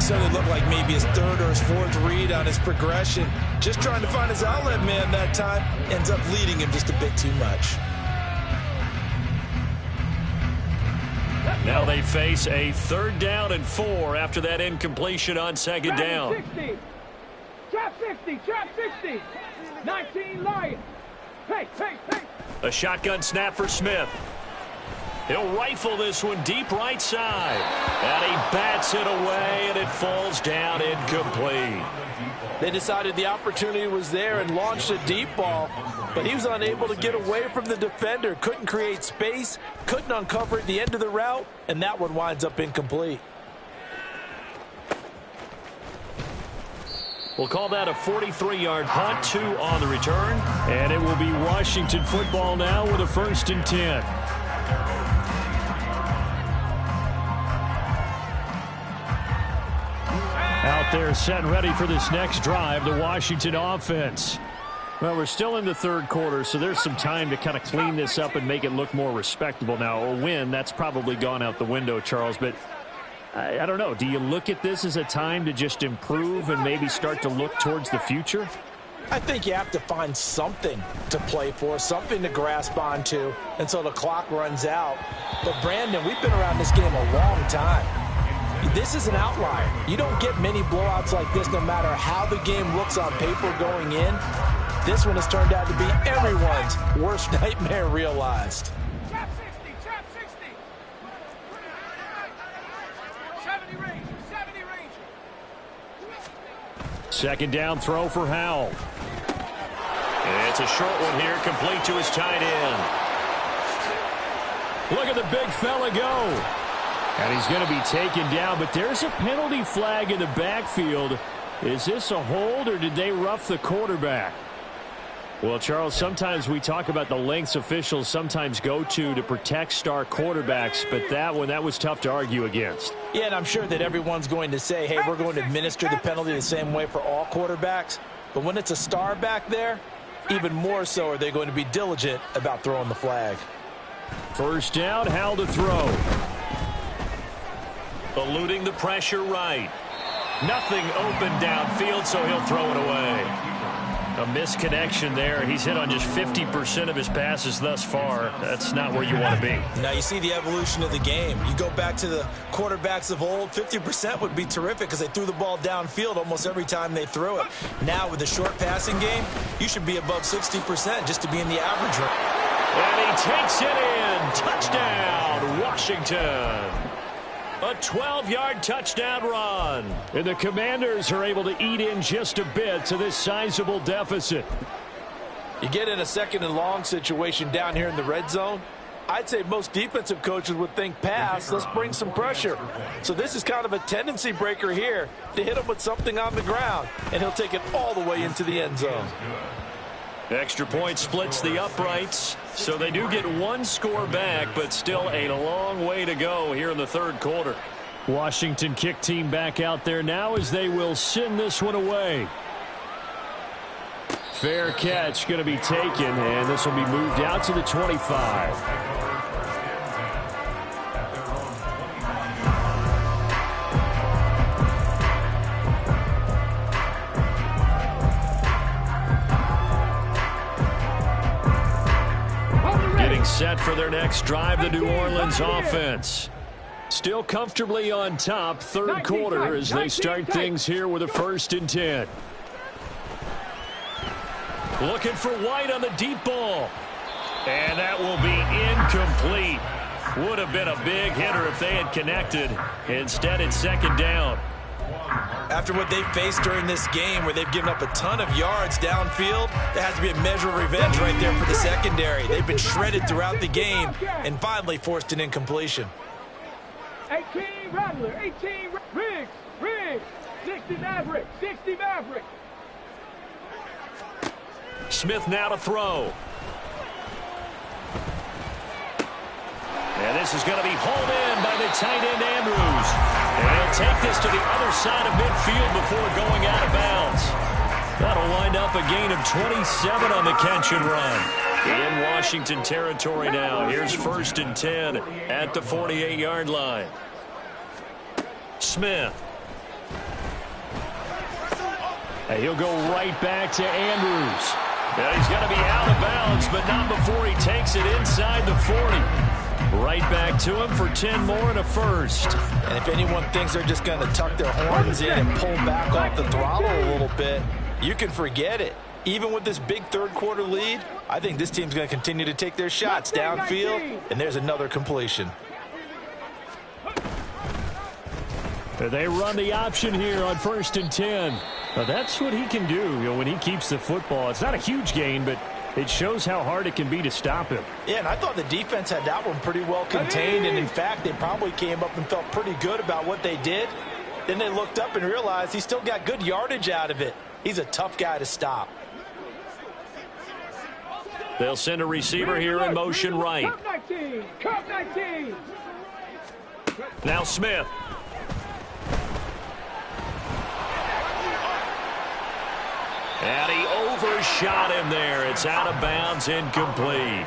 So it looked like maybe his third or his fourth read on his progression. Just trying to find his outlet man that time. Ends up leading him just a bit too much. Now they face a 3rd down and 4 after that incompletion on 2nd down. 60. Trap 60. 19 Lions. Hey. A shotgun snap for Smith. He'll rifle this one deep right side. And he bats it away, and it falls down incomplete. They decided the opportunity was there and launched a deep ball, but he was unable to get away from the defender. Couldn't create space, couldn't uncover at the end of the route, and that one winds up incomplete. We'll call that a 43-yard punt, 2 on the return. And it will be Washington football now with a 1st and 10. Out there set and ready for this next drive, the Washington offense. Well, we're still in the third quarter, so there's some time to kind of clean this up and make it look more respectable. Now, a win, that's probably gone out the window, Charles, but I don't know. Do you look at this as a time to just improve and maybe start to look towards the future? I think you have to find something to play for, something to grasp onto until the clock runs out. But, Brandon, we've been around this game a long time. This is an outlier. You don't get many blowouts like this no matter how the game looks on paper going in. This one has turned out to be everyone's worst nightmare realized. Trap 60. 70 range. Second down throw for Howell. And it's a short one here, complete to his tight end. Look at the big fella go. And he's going to be taken down, but there's a penalty flag in the backfield. Is this a hold, or did they rough the quarterback? Well, Charles, sometimes we talk about the lengths officials sometimes go to protect star quarterbacks, but that was tough to argue against. Yeah, and I'm sure that everyone's going to say, hey, we're going to administer the penalty the same way for all quarterbacks. But when it's a star back there, even more so are they going to be diligent about throwing the flag. First down, Howell to throw. Eluding the pressure right. Nothing open downfield, so he'll throw it away. A misconnection there. He's hit on just 50% of his passes thus far. That's not where you want to be. Now you see the evolution of the game. You go back to the quarterbacks of old, 50% would be terrific because they threw the ball downfield almost every time they threw it. Now with the short passing game, you should be above 60% just to be in the average range. And he takes it in. Touchdown, Washington. A 12-yard touchdown run. And the Commanders are able to eat in just a bit to this sizable deficit. You get in a second and long situation down here in the red zone, I'd say most defensive coaches would think pass, let's bring some pressure. So this is kind of a tendency breaker here to hit him with something on the ground, and he'll take it all the way into the end zone. Extra point splits the uprights, so they do get one score back, but still a long way to go here in the third quarter. Washington kick team back out there now as they will send this one away. Fair catch going to be taken, and this will be moved out to the 25. Set for their next drive, the New Orleans offense. Still comfortably on top, third quarter as they start things here with a 1st and 10. Looking for White on the deep ball. And that will be incomplete. Would have been a big hitter if they had connected. Instead, it's second down. After what they've faced during this game where they've given up a ton of yards downfield, there has to be a measure of revenge right there for the secondary. They've been shredded throughout the game and finally forced an incompletion. 18 Rattler, 18 Riggs, 60 Maverick. Smith now to throw. And this is going to be hauled in by the tight end Andrews. And he'll take this to the other side of midfield before going out of bounds. That'll wind up a gain of 27 on the catch and run. In Washington territory now. Here's 1st and 10 at the 48-yard line. Smith. And he'll go right back to Andrews. And he's going to be out of bounds, but not before he takes it inside the 40. Right back to him for 10 more and a first. And if anyone thinks they're just going to tuck their horns in and pull back off the throttle a little bit, you can forget it. Even with this big third quarter lead, I think this team's going to continue to take their shots downfield, and there's another completion. They run the option here on 1st and 10. Now that's what he can do, when he keeps the football. It's not a huge gain, but it shows how hard it can be to stop him. Yeah, and I thought the defense had that one pretty well contained, and in fact, they probably came up and felt pretty good about what they did. Then they looked up and realized he still got good yardage out of it. He's a tough guy to stop. They'll send a receiver here in motion right. Cup 19. Now Smith. And he overshot him there. It's out of bounds, incomplete.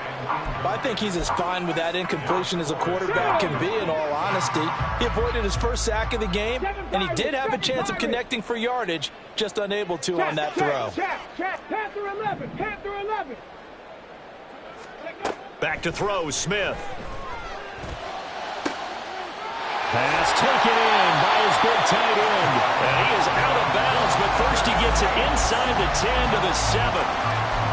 I think he's as fine with that incompletion as a quarterback can be, in all honesty. He avoided his first sack of the game, and he did have a chance of connecting for yardage, just unable to on that throw. Panther 11, Panther 11. Back to throw, Smith. Pass taken in by his big tight end. And he is out of bounds, but first he gets it inside the 10 to the 7.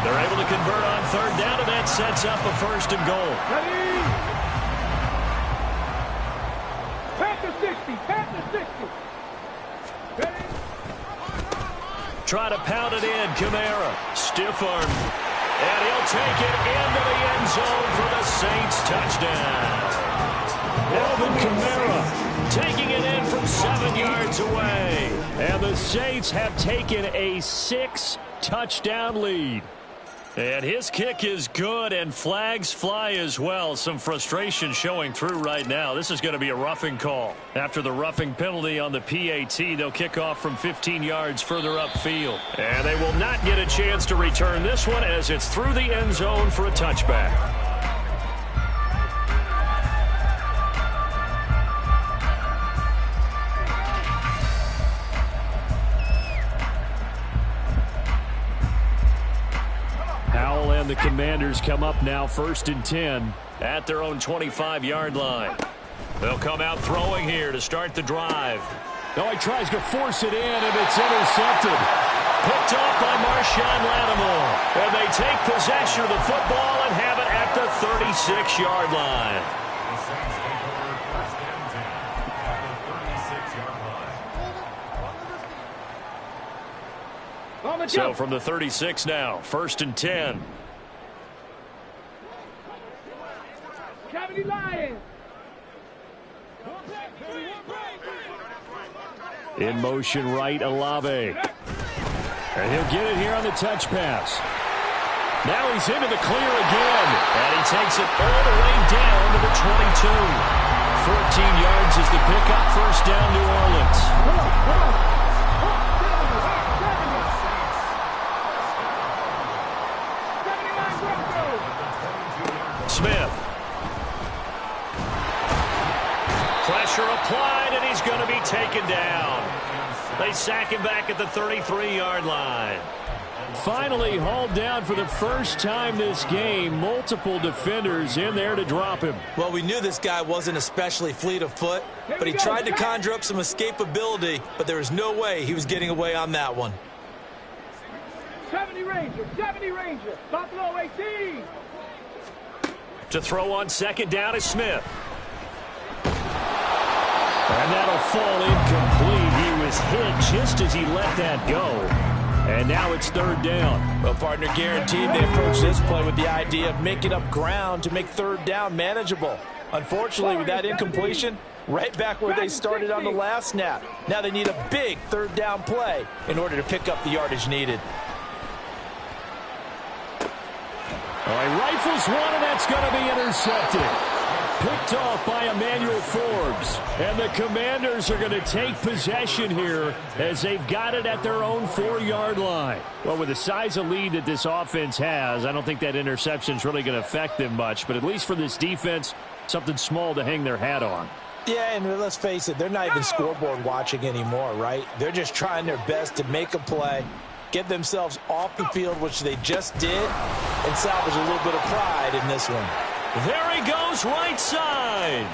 They're able to convert on third down, and that sets up a first and goal. Ready? Panther 60, Panther 60. Ready? Try to pound it in, Kamara. Stiff arm. And he'll take it into the end zone for the Saints touchdown. Alvin Kamara taking it in from 7 yards away. And the Saints have taken a 6-touchdown lead. And his kick is good, and flags fly as well. Some frustration showing through right now. This is going to be a roughing call. After the roughing penalty on the PAT, they'll kick off from 15 yards further upfield. And they will not get a chance to return this one as it's through the end zone for a touchback. The Commanders come up now 1st and 10 at their own 25-yard line. They'll come out throwing here to start the drive. Oh, he tries to force it in, and it's intercepted. Picked off by Marshawn Lattimore. And they take possession of the football and have it at the 36-yard line. So from the 36 now, 1st and 10. In motion right, Olave. And he'll get it here on the touch pass. Now he's into the clear again. And he takes it all the way down to the 22. 14 yards is the pickup. First down, New Orleans. Smith. Pressure applied, and he's going to be taken down. They sack him back at the 33-yard line. Finally hauled down for the first time this game. Multiple defenders in there to drop him. Well, we knew this guy wasn't especially fleet of foot, but he tried to conjure up some escapability, but there was no way he was getting away on that one. 70 Ranger, Buffalo 18. To throw on second down is Smith. And that'll fall incomplete. He was hit just as he let that go. And now it's third down. Well, partner, guaranteed they approach this play with the idea of making up ground to make third down manageable. Unfortunately, with that incompletion, right back where they started on the last snap. Now they need a big third down play in order to pick up the yardage needed. All right, rifles one, and that's going to be intercepted. Picked off by Emmanuel Forbes. And the Commanders are going to take possession here as they've got it at their own 4-yard line. Well, with the size of lead that this offense has, I don't think that interception is really going to affect them much. But at least for this defense, something small to hang their hat on. Yeah, and let's face it, they're not even scoreboard watching anymore, right? They're just trying their best to make a play, get themselves off the field, which they just did, and salvage a little bit of pride in this one. There he goes, right side.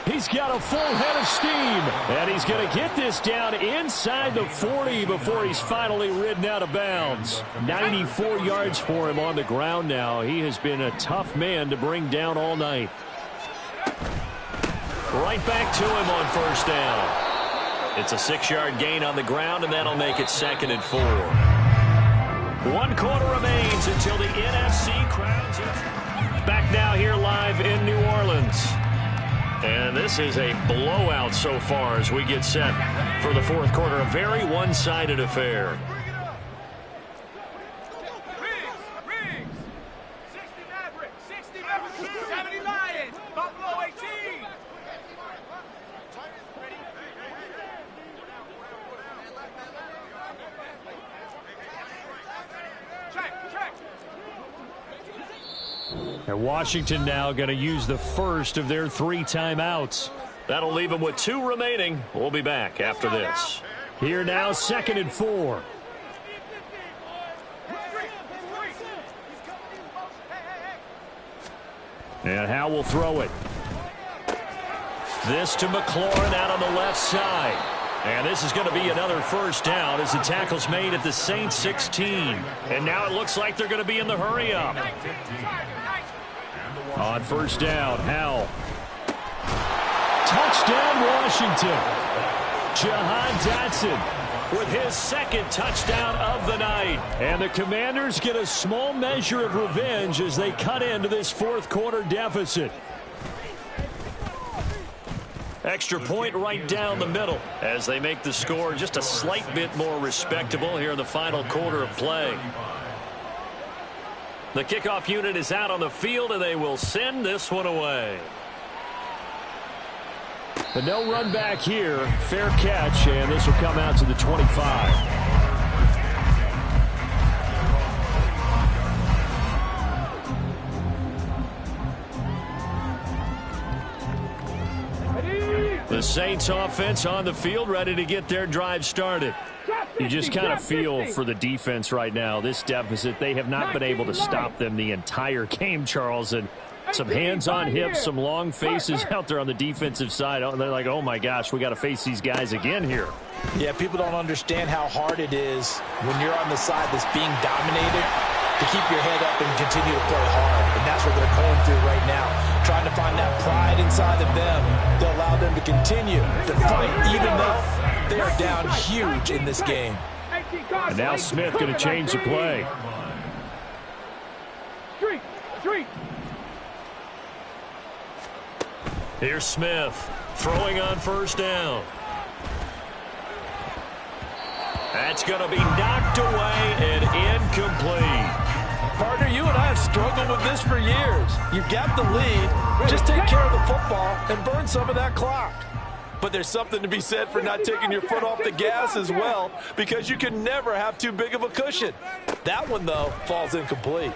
He's got a full head of steam, and he's going to get this down inside the 40 before he's finally ridden out of bounds. 94 yards for him on the ground now. He has been a tough man to bring down all night. Right back to him on first down. It's a 6-yard gain on the ground, and that'll make it 2nd and 4. 1 quarter remains until the NFC crowns it. Back now here live in New Orleans. And this is a blowout so far as we get set for the 4th quarter. A very one-sided affair. Riggs. 60 Mavericks. 60 Mavericks. 70 Lions. Buffalo 18. And Washington now going to use the first of their 3 timeouts. That'll leave them with 2 remaining. We'll be back after this. Here now, 2nd and 4. And Howe will throw it. This to McLaurin out on the left side. And this is going to be another first down as the tackle's made at the Saints 16. And now it looks like they're going to be in the hurry up. On first down, Howe. Touchdown, Washington. Jahan Dotson with his 2nd touchdown of the night. And the Commanders get a small measure of revenge as they cut into this 4th quarter deficit. Extra point right down the middle as they make the score just a slight bit more respectable here in the final quarter of play. The kickoff unit is out on the field, and they will send this one away. But no run back here. Fair catch, and this will come out to the 25. The Saints offense on the field, ready to get their drive started. You just kind of feel for the defense right now, this deficit. They have not been able to stop them the entire game, Charles. And some hands on hips, some long faces out there on the defensive side. They're like, oh, my gosh, we got to face these guys again here. Yeah, people don't understand how hard it is when you're on the side that's being dominated to keep your head up and continue to play hard. And that's what they're going through right now, trying to find that pride inside of them to allow them to continue to fight even though they are down huge in this game. And now Smith going to change the play. Here's Smith throwing on first down. That's going to be knocked away and incomplete. Partner, you and I have struggled with this for years. You've got the lead. Just take care of the football and burn some of that clock. But there's something to be said for not taking your foot off the gas as well, because you can never have too big of a cushion. That one, though, falls incomplete.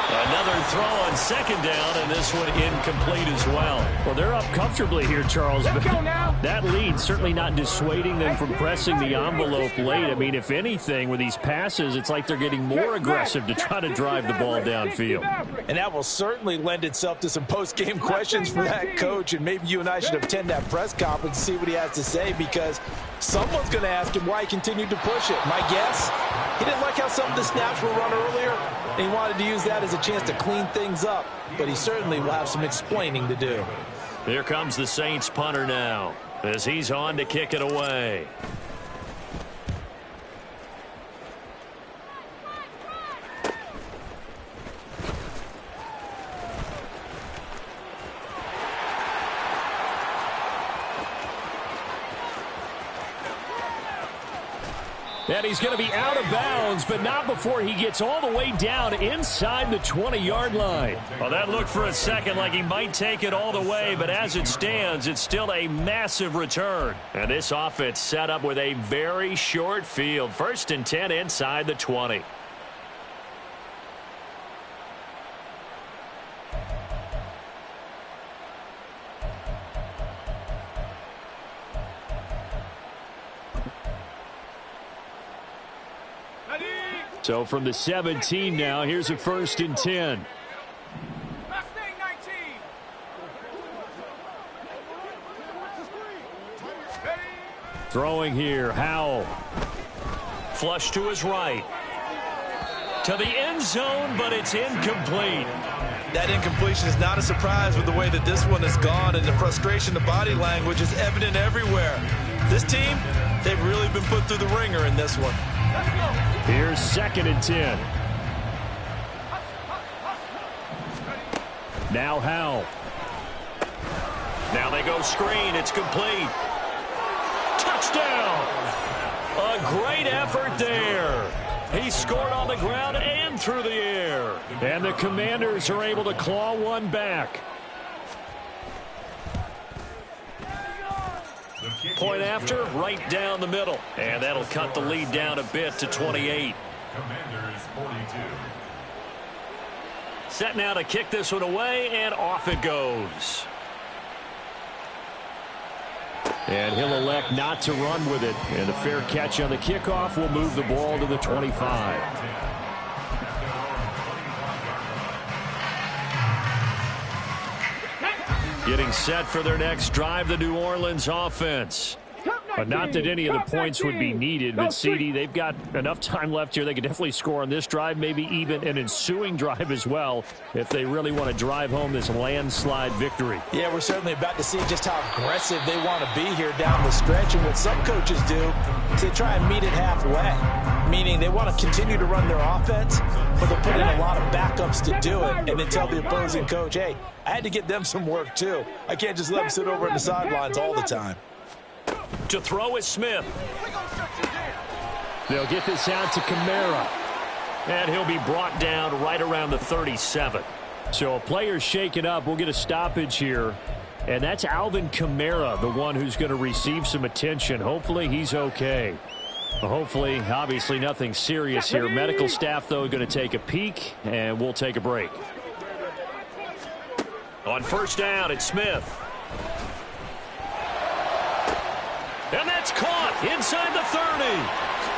Another throw on 2nd down, and this one incomplete as well. Well, they're up comfortably here, Charles, but that lead certainly not dissuading them from pressing the envelope late. I mean, if anything, with these passes, it's like they're getting more aggressive to try to drive the ball downfield. And that will certainly lend itself to some post-game questions for that coach, and maybe you and I should attend that press conference and see what he has to say, because someone's going to ask him why he continued to push it. My guess, he didn't like how some of the snaps were run earlier, and he wanted to use that as a chance to clean things up, but he certainly will have some explaining to do. Here comes the Saints punter now as he's on to kick it away. And he's going to be out of bounds, but not before he gets all the way down inside the 20-yard line. Well, that looked for a second like he might take it all the way, but as it stands, it's still a massive return. And this offense set up with a very short field. 1st and 10 inside the 20. So from the 17 now, here's a 1st and 10. Throwing here, Howell. Flush to his right. To the end zone, but it's incomplete. That incompletion is not a surprise with the way that this one has gone, and the frustration, the body language is evident everywhere. This team, they've really been put through the ringer in this one. Here's 2nd and 10. Now Howell. Now they go screen. It's complete. Touchdown! A great effort there. He scored on the ground and through the air. And the Commanders are able to claw one back. Point after, right down the middle. And that'll cut the lead down a bit to 28. Commanders 42. Set now to kick this one away, and off it goes. And he'll elect not to run with it. And a fair catch on the kickoff will move the ball to the 25. Getting set for their next drive, the New Orleans offense. But not that any of the points would be needed, but CD, they've got enough time left here. They could definitely score on this drive, maybe even an ensuing drive as well, if they really want to drive home this landslide victory. Yeah, we're certainly about to see just how aggressive they want to be here down the stretch. And what some coaches do is they try and meet it halfway, meaning they want to continue to run their offense, but they'll put in a lot of backups to do it, and then tell the opposing coach, hey, I had to get them some work too. I can't just let them sit over on the sidelines all the time. To throw is Smith. They'll get this out to Kamara. And he'll be brought down right around the 37. So a player's shaken up. We'll get a stoppage here. And that's Alvin Kamara, the one who's going to receive some attention. Hopefully he's okay. Hopefully, obviously nothing serious here. Medical staff, though, going to take a peek, and we'll take a break. On first down, it's Smith. And that's caught inside the 30.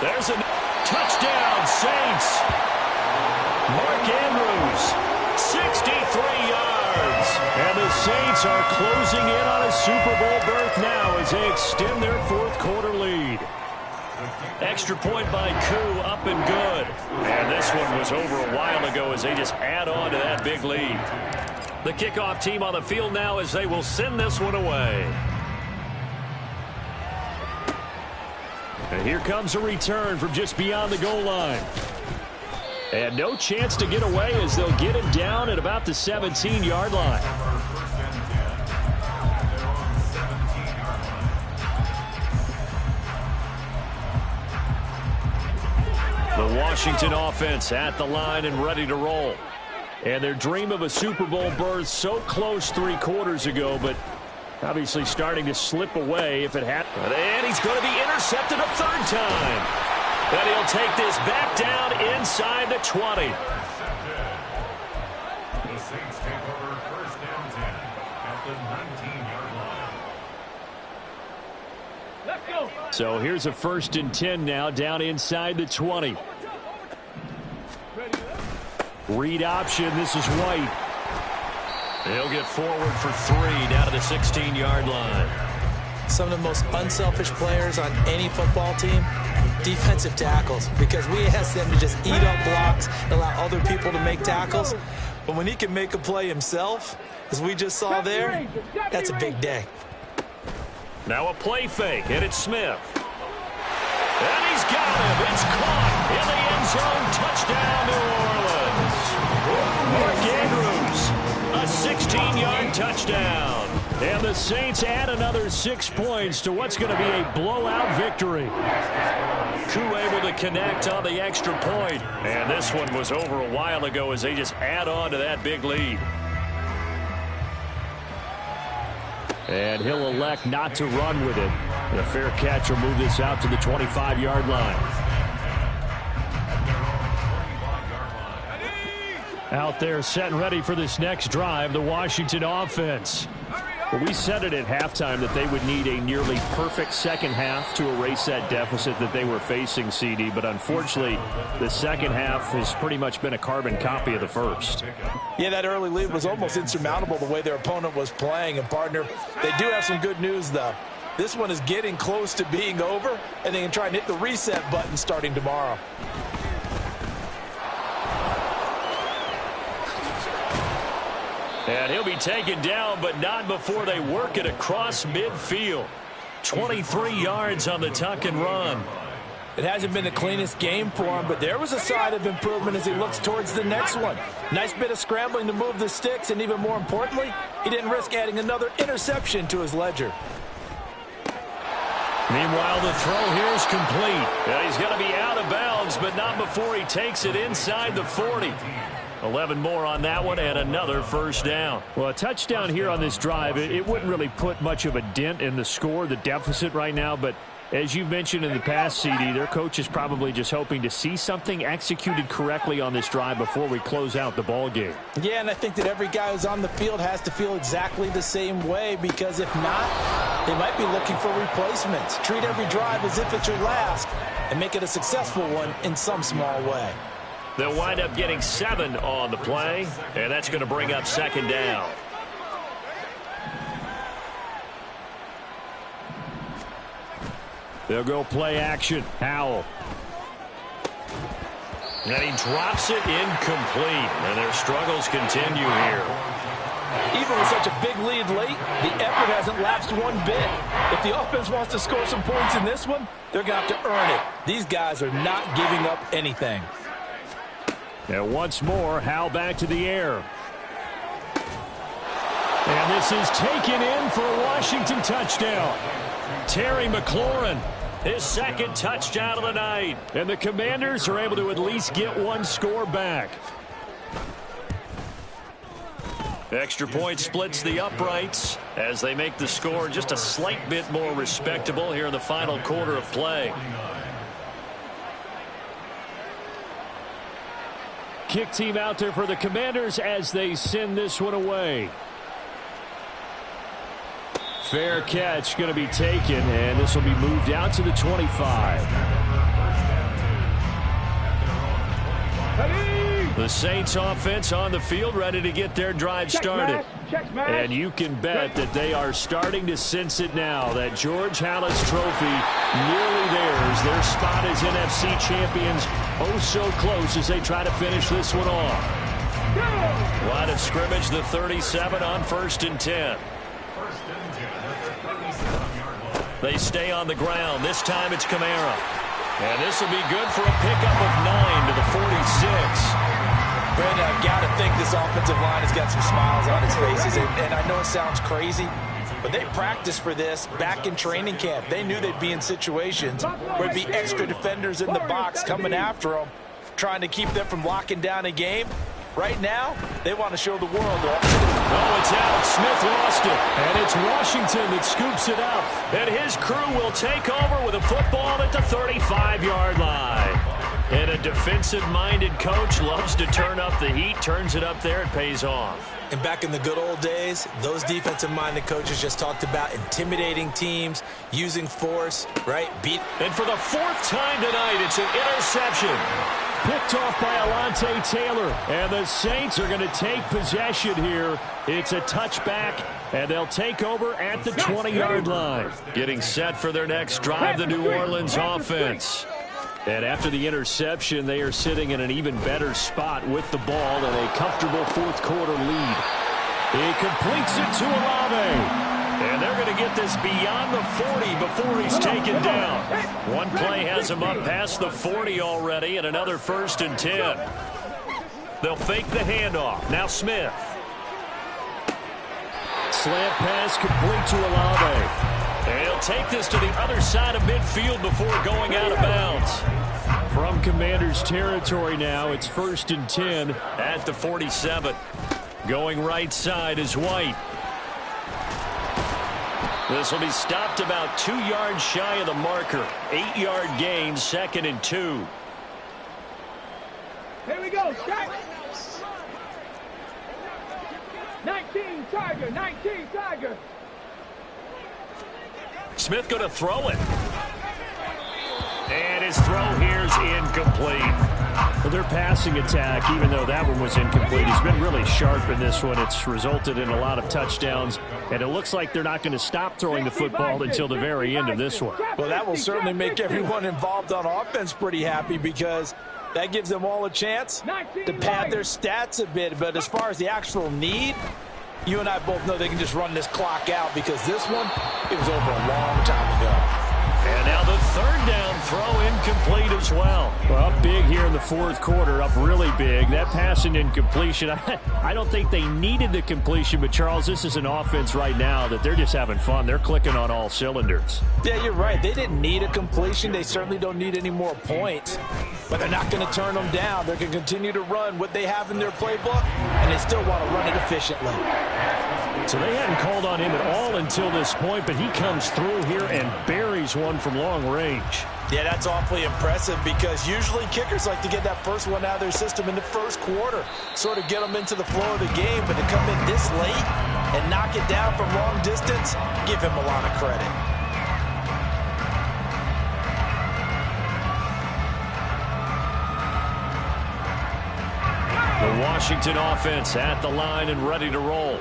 There's a touchdown, Saints. Mark Andrews, 63 yards. And the Saints are closing in on a Super Bowl berth now as they extend their fourth quarter lead. Extra point by Koo, up and good. And this one was over a while ago as they just add on to that big lead. The kickoff team on the field now as they will send this one away. And here comes a return from just beyond the goal line. And no chance to get away as they'll get him down at about the 17-yard line. The Washington offense at the line and ready to roll. And their dream of a Super Bowl berth so close 3 quarters ago, but obviously starting to slip away if it happens. And he's going to be intercepted a third time. And he'll take this back down inside the 20. The Saints take over first down 10 at the 19-yard line. Let's go. So here's a 1st and 10 now down inside the 20. Read option. This is White. He'll get forward for 3 down to the 16-yard line. Some of the most unselfish players on any football team, defensive tackles, because we ask them to just eat up blocks, allow other people to make tackles. But when he can make a play himself, as we just saw there, that's a big day. Now a play fake, and it's Smith. And he's got him. It's caught in the end zone. Touchdown, New Orleans. Mark Andrews, a 16-yard touchdown. And the Saints add another 6 points to what's going to be a blowout victory. Koo able to connect on the extra point. And this one was over a while ago as they just add on to that big lead. And he'll elect not to run with it. And a fair catch will move this out to the 25-yard line. Out there set and ready for this next drive, the Washington offense. Well, we said it at halftime that they would need a nearly perfect second half to erase that deficit that they were facing, CD. But unfortunately, the second half has pretty much been a carbon copy of the first. Yeah, that early lead was almost insurmountable the way their opponent was playing. And, partner, they do have some good news, though. This one is getting close to being over, and they can try and hit the reset button starting tomorrow. And he'll be taken down, but not before they work it across midfield. 23 yards on the tuck and run. It hasn't been the cleanest game for him, but there was a sign of improvement as he looks towards the next one. Nice bit of scrambling to move the sticks, and even more importantly, he didn't risk adding another interception to his ledger. Meanwhile, the throw here is complete. And he's going to be out of bounds, but not before he takes it inside the 40. 11 more on that one and another first down. Well, a touchdown here on this drive, it wouldn't really put much of a dent in the score, the deficit right now, but as you've mentioned in the past, CD, their coach is probably just hoping to see something executed correctly on this drive before we close out the ball game. Yeah, and I think that every guy who's on the field has to feel exactly the same way, because if not, they might be looking for replacements. Treat every drive as if it's your last and make it a successful one in some small way. They'll wind up getting 7 on the play, and that's going to bring up second down. They'll go play action. Howell. And he drops it incomplete. And their struggles continue here. Even with such a big lead late, the effort hasn't lapsed one bit. If the offense wants to score some points in this one, they're going to have to earn it. These guys are not giving up anything. And once more, Howell back to the air. And this is taken in for a Washington touchdown. Terry McLaurin, his second touchdown of the night. And the Commanders are able to at least get one score back. Extra point splits the uprights as they make the score just a slight bit more respectable here in the final quarter of play. Kick team out there for the Commanders as they send this one away. Fair catch going to be taken, and this will be moved out to the 25. The Saints offense on the field, ready to get their drive started. And you can bet that they are starting to sense it now. That George Halas trophy nearly theirs. Their spot as NFC champions oh so close as they try to finish this one off. Line of scrimmage, the 37 on 1st and 10. They stay on the ground. This time it's Kamara. And this will be good for a pickup of 9 to the 46. Brandon, I've got to think this offensive line has got some smiles on its faces. And I know it sounds crazy, but they practiced for this back in training camp. They knew they'd be in situations where there'd be extra defenders in the box coming after them, trying to keep them from locking down a game. Right now, they want to show the world. Oh, it's out. Smith lost it. And it's Washington that scoops it up. And his crew will take over with a football at the 35-yard line. And a defensive-minded coach loves to turn up the heat, turns it up there, it pays off. And back in the good old days, those defensive-minded coaches just talked about intimidating teams, using force, right? And for the 4th time tonight, it's an interception. Picked off by Alontae Taylor. And the Saints are going to take possession here. It's a touchback, and they'll take over at the 20-yard line. Getting set for their next drive, the New Orleans offense. And after the interception, they are sitting in an even better spot with the ball and a comfortable 4th quarter lead. He completes it to Olave. And they're going to get this beyond the 40 before he's taken down. One play has him up past the 40 already, and another 1st and 10. They'll fake the handoff. Now Smith. Slant pass complete to Olave. And he'll take this to the other side of midfield before going out of bounds. From Commanders territory now, it's 1st and 10 at the 47. Going right side is White. This will be stopped about 2 yards shy of the marker. 8-yard gain, 2nd and 2. Here we go, Scott. 19 Tiger, 19 Tiger. Smith going to throw it. And his throw here is incomplete. Well, their passing attack, even though that one was incomplete, has been really sharp in this one. It's resulted in a lot of touchdowns, and it looks like they're not going to stop throwing the football until the very end of this one. Well, that will certainly make everyone involved on offense pretty happy, because that gives them all a chance to pad their stats a bit. But as far as the actual need, you and I both know they can just run this clock out, because this one, it was over a long time ago. And now the 3rd down throw incomplete as well. Well, up big here in the 4th quarter, up really big. That passing incompletion, I don't think they needed the completion, but Charles, this is an offense right now that they're just having fun. They're clicking on all cylinders. Yeah, you're right. They didn't need a completion. They certainly don't need any more points. But they're not going to turn them down. They're going to continue to run what they have in their playbook, and they still want to run it efficiently. So they hadn't called on him at all until this point, but he comes through here and buries one from long range. Yeah, that's awfully impressive because usually kickers like to get that first one out of their system in the first quarter, sort of get them into the flow of the game, but to come in this late and knock it down from long distance, give him a lot of credit. The Washington offense at the line and ready to roll.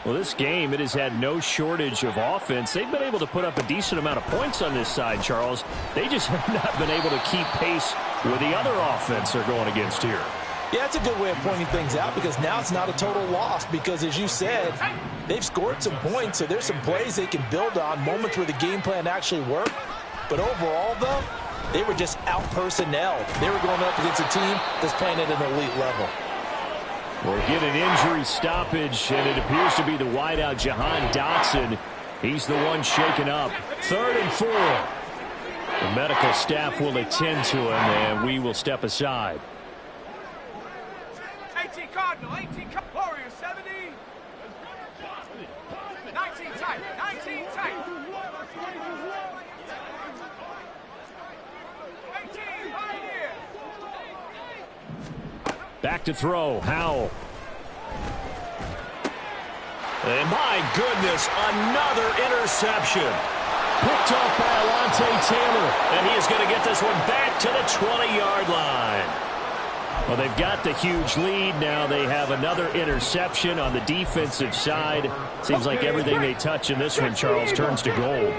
Well, this game, it has had no shortage of offense. They've been able to put up a decent amount of points on this side, Charles. They just have not been able to keep pace with the other offense they're going against here. Yeah, that's a good way of pointing things out because now it's not a total loss because, as you said, they've scored some points, so there's some plays they can build on, moments where the game plan actually worked. But overall, though, they were just out-personnelled. They were going up against a team that's playing at an elite level. We'll get an injury stoppage, and it appears to be the wideout, Jahan Dotson. He's the one shaken up. 3rd and 4. The medical staff will attend to him, and we will step aside. 18 Cardinal, 18 Warriors, 70. 19 tight, 19 tight. 18 Pioneer. Back to throw, Howell. And my goodness, another interception. Picked off by Alontae Taylor, and he is going to get this one back to the 20-yard line. Well, they've got the huge lead. Now they have another interception on the defensive side. Seems like everything they touch in this one, Charles, turns to gold.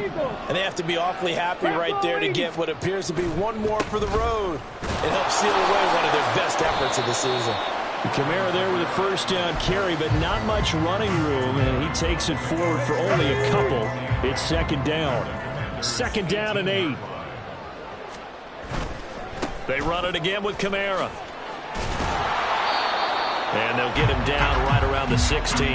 And they have to be awfully happy right there to get what appears to be one more for the road. It helps seal away one of their best efforts of the season. Kamara there with a first down carry, but not much running room, and he takes it forward for only a couple. It's 2nd down. 2nd down and 8. They run it again with Kamara. And they'll get him down right around the 16.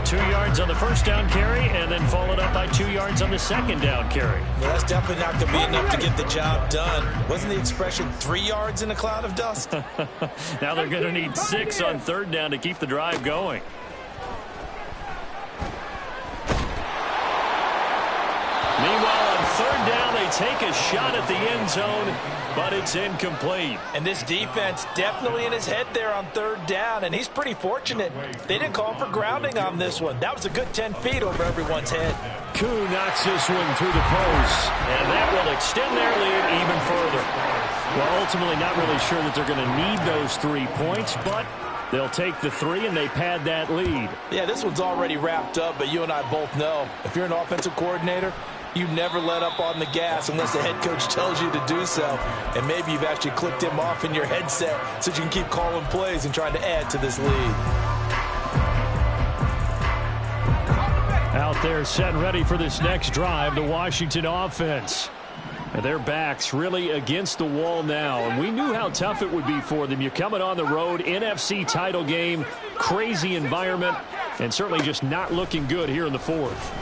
2 yards on the first down carry, and then followed up by 2 yards on the 2nd down carry. Well, that's definitely not going to be enough to get the job done. Wasn't the expression 3 yards in a cloud of dust? Now they're going to need 6 on 3rd down to keep the drive going. Meanwhile, on 3rd down, they take a shot at the end zone, but it's incomplete. And this defense definitely in his head there on 3rd down, and he's pretty fortunate. They didn't call for grounding on this one. That was a good 10 feet over everyone's head. Koo knocks this one through the post, and that will extend their lead even further. Well, ultimately not really sure that they're going to need those 3 points, but they'll take the 3 and they pad that lead. Yeah, this one's already wrapped up, but you and I both know if you're an offensive coordinator, you never let up on the gas unless the head coach tells you to do so. And maybe you've actually clicked him off in your headset so you can keep calling plays and trying to add to this lead. Out there set and ready for this next drive, the Washington offense. And their backs really against the wall now. And we knew how tough it would be for them. You're coming on the road, NFC title game, crazy environment, and certainly just not looking good here in the 4th.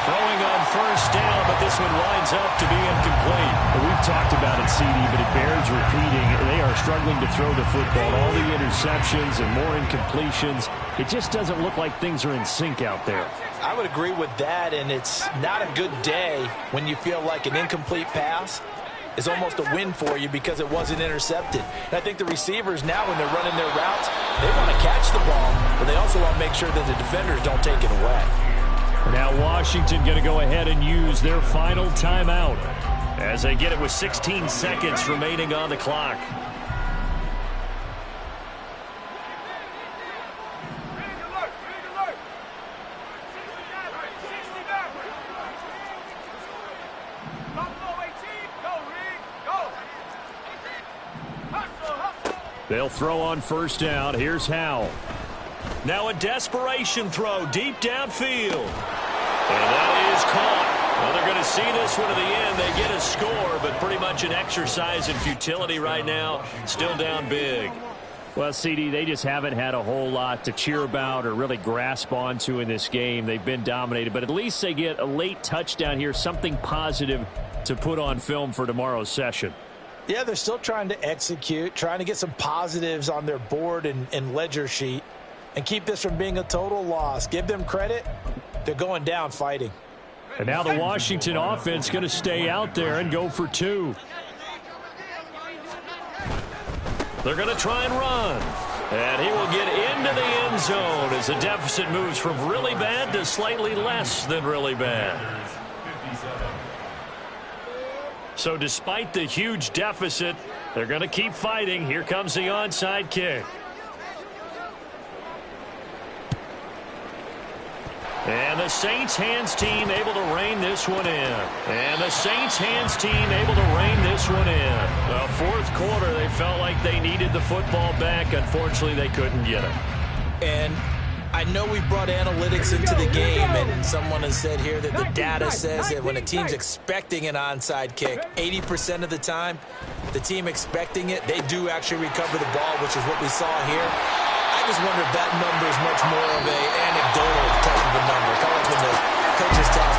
Throwing on 1st down, but this one winds up to be incomplete. Well, we've talked about it, CD, but it bears repeating. They are struggling to throw the football. All the interceptions and more incompletions. It just doesn't look like things are in sync out there. I would agree with that, and it's not a good day when you feel like an incomplete pass is almost a win for you because it wasn't intercepted. And I think the receivers now, when they're running their routes, they want to catch the ball, but they also want to make sure that the defenders don't take it away. Now Washington going to go ahead and use their final timeout as they get it with 16 seconds remaining on the clock. They'll throw on 1st down. Here's Howell. Now a desperation throw deep downfield. And that is caught. Well, they're going to see this one to the end. They get a score, but pretty much an exercise in futility right now. Still down big. Well, CD, they just haven't had a whole lot to cheer about or really grasp onto in this game. They've been dominated, but at least they get a late touchdown here, something positive to put on film for tomorrow's session. Yeah, they're still trying to execute, trying to get some positives on their board and ledger sheet and keep this from being a total loss. Give them credit. They're going down fighting. And now the Washington offense going to stay out there and go for 2. They're going to try and run. And he will get into the end zone as the deficit moves from really bad to slightly less than really bad. So despite the huge deficit, they're going to keep fighting. Here comes the onside kick. And the Saints hands team able to rein this one in. And the Saints hands team able to rein this one in. The fourth quarter, they felt like they needed the football back. Unfortunately, they couldn't get it. And I know we brought analytics into the game, and someone has said here that the data says that when a team's expecting an onside kick, 80% of the time, the team expecting it, they do actually recover the ball, which is what we saw here. I just wonder if that number is much more of an anecdotal type of a number. Kind of like when the coaches talk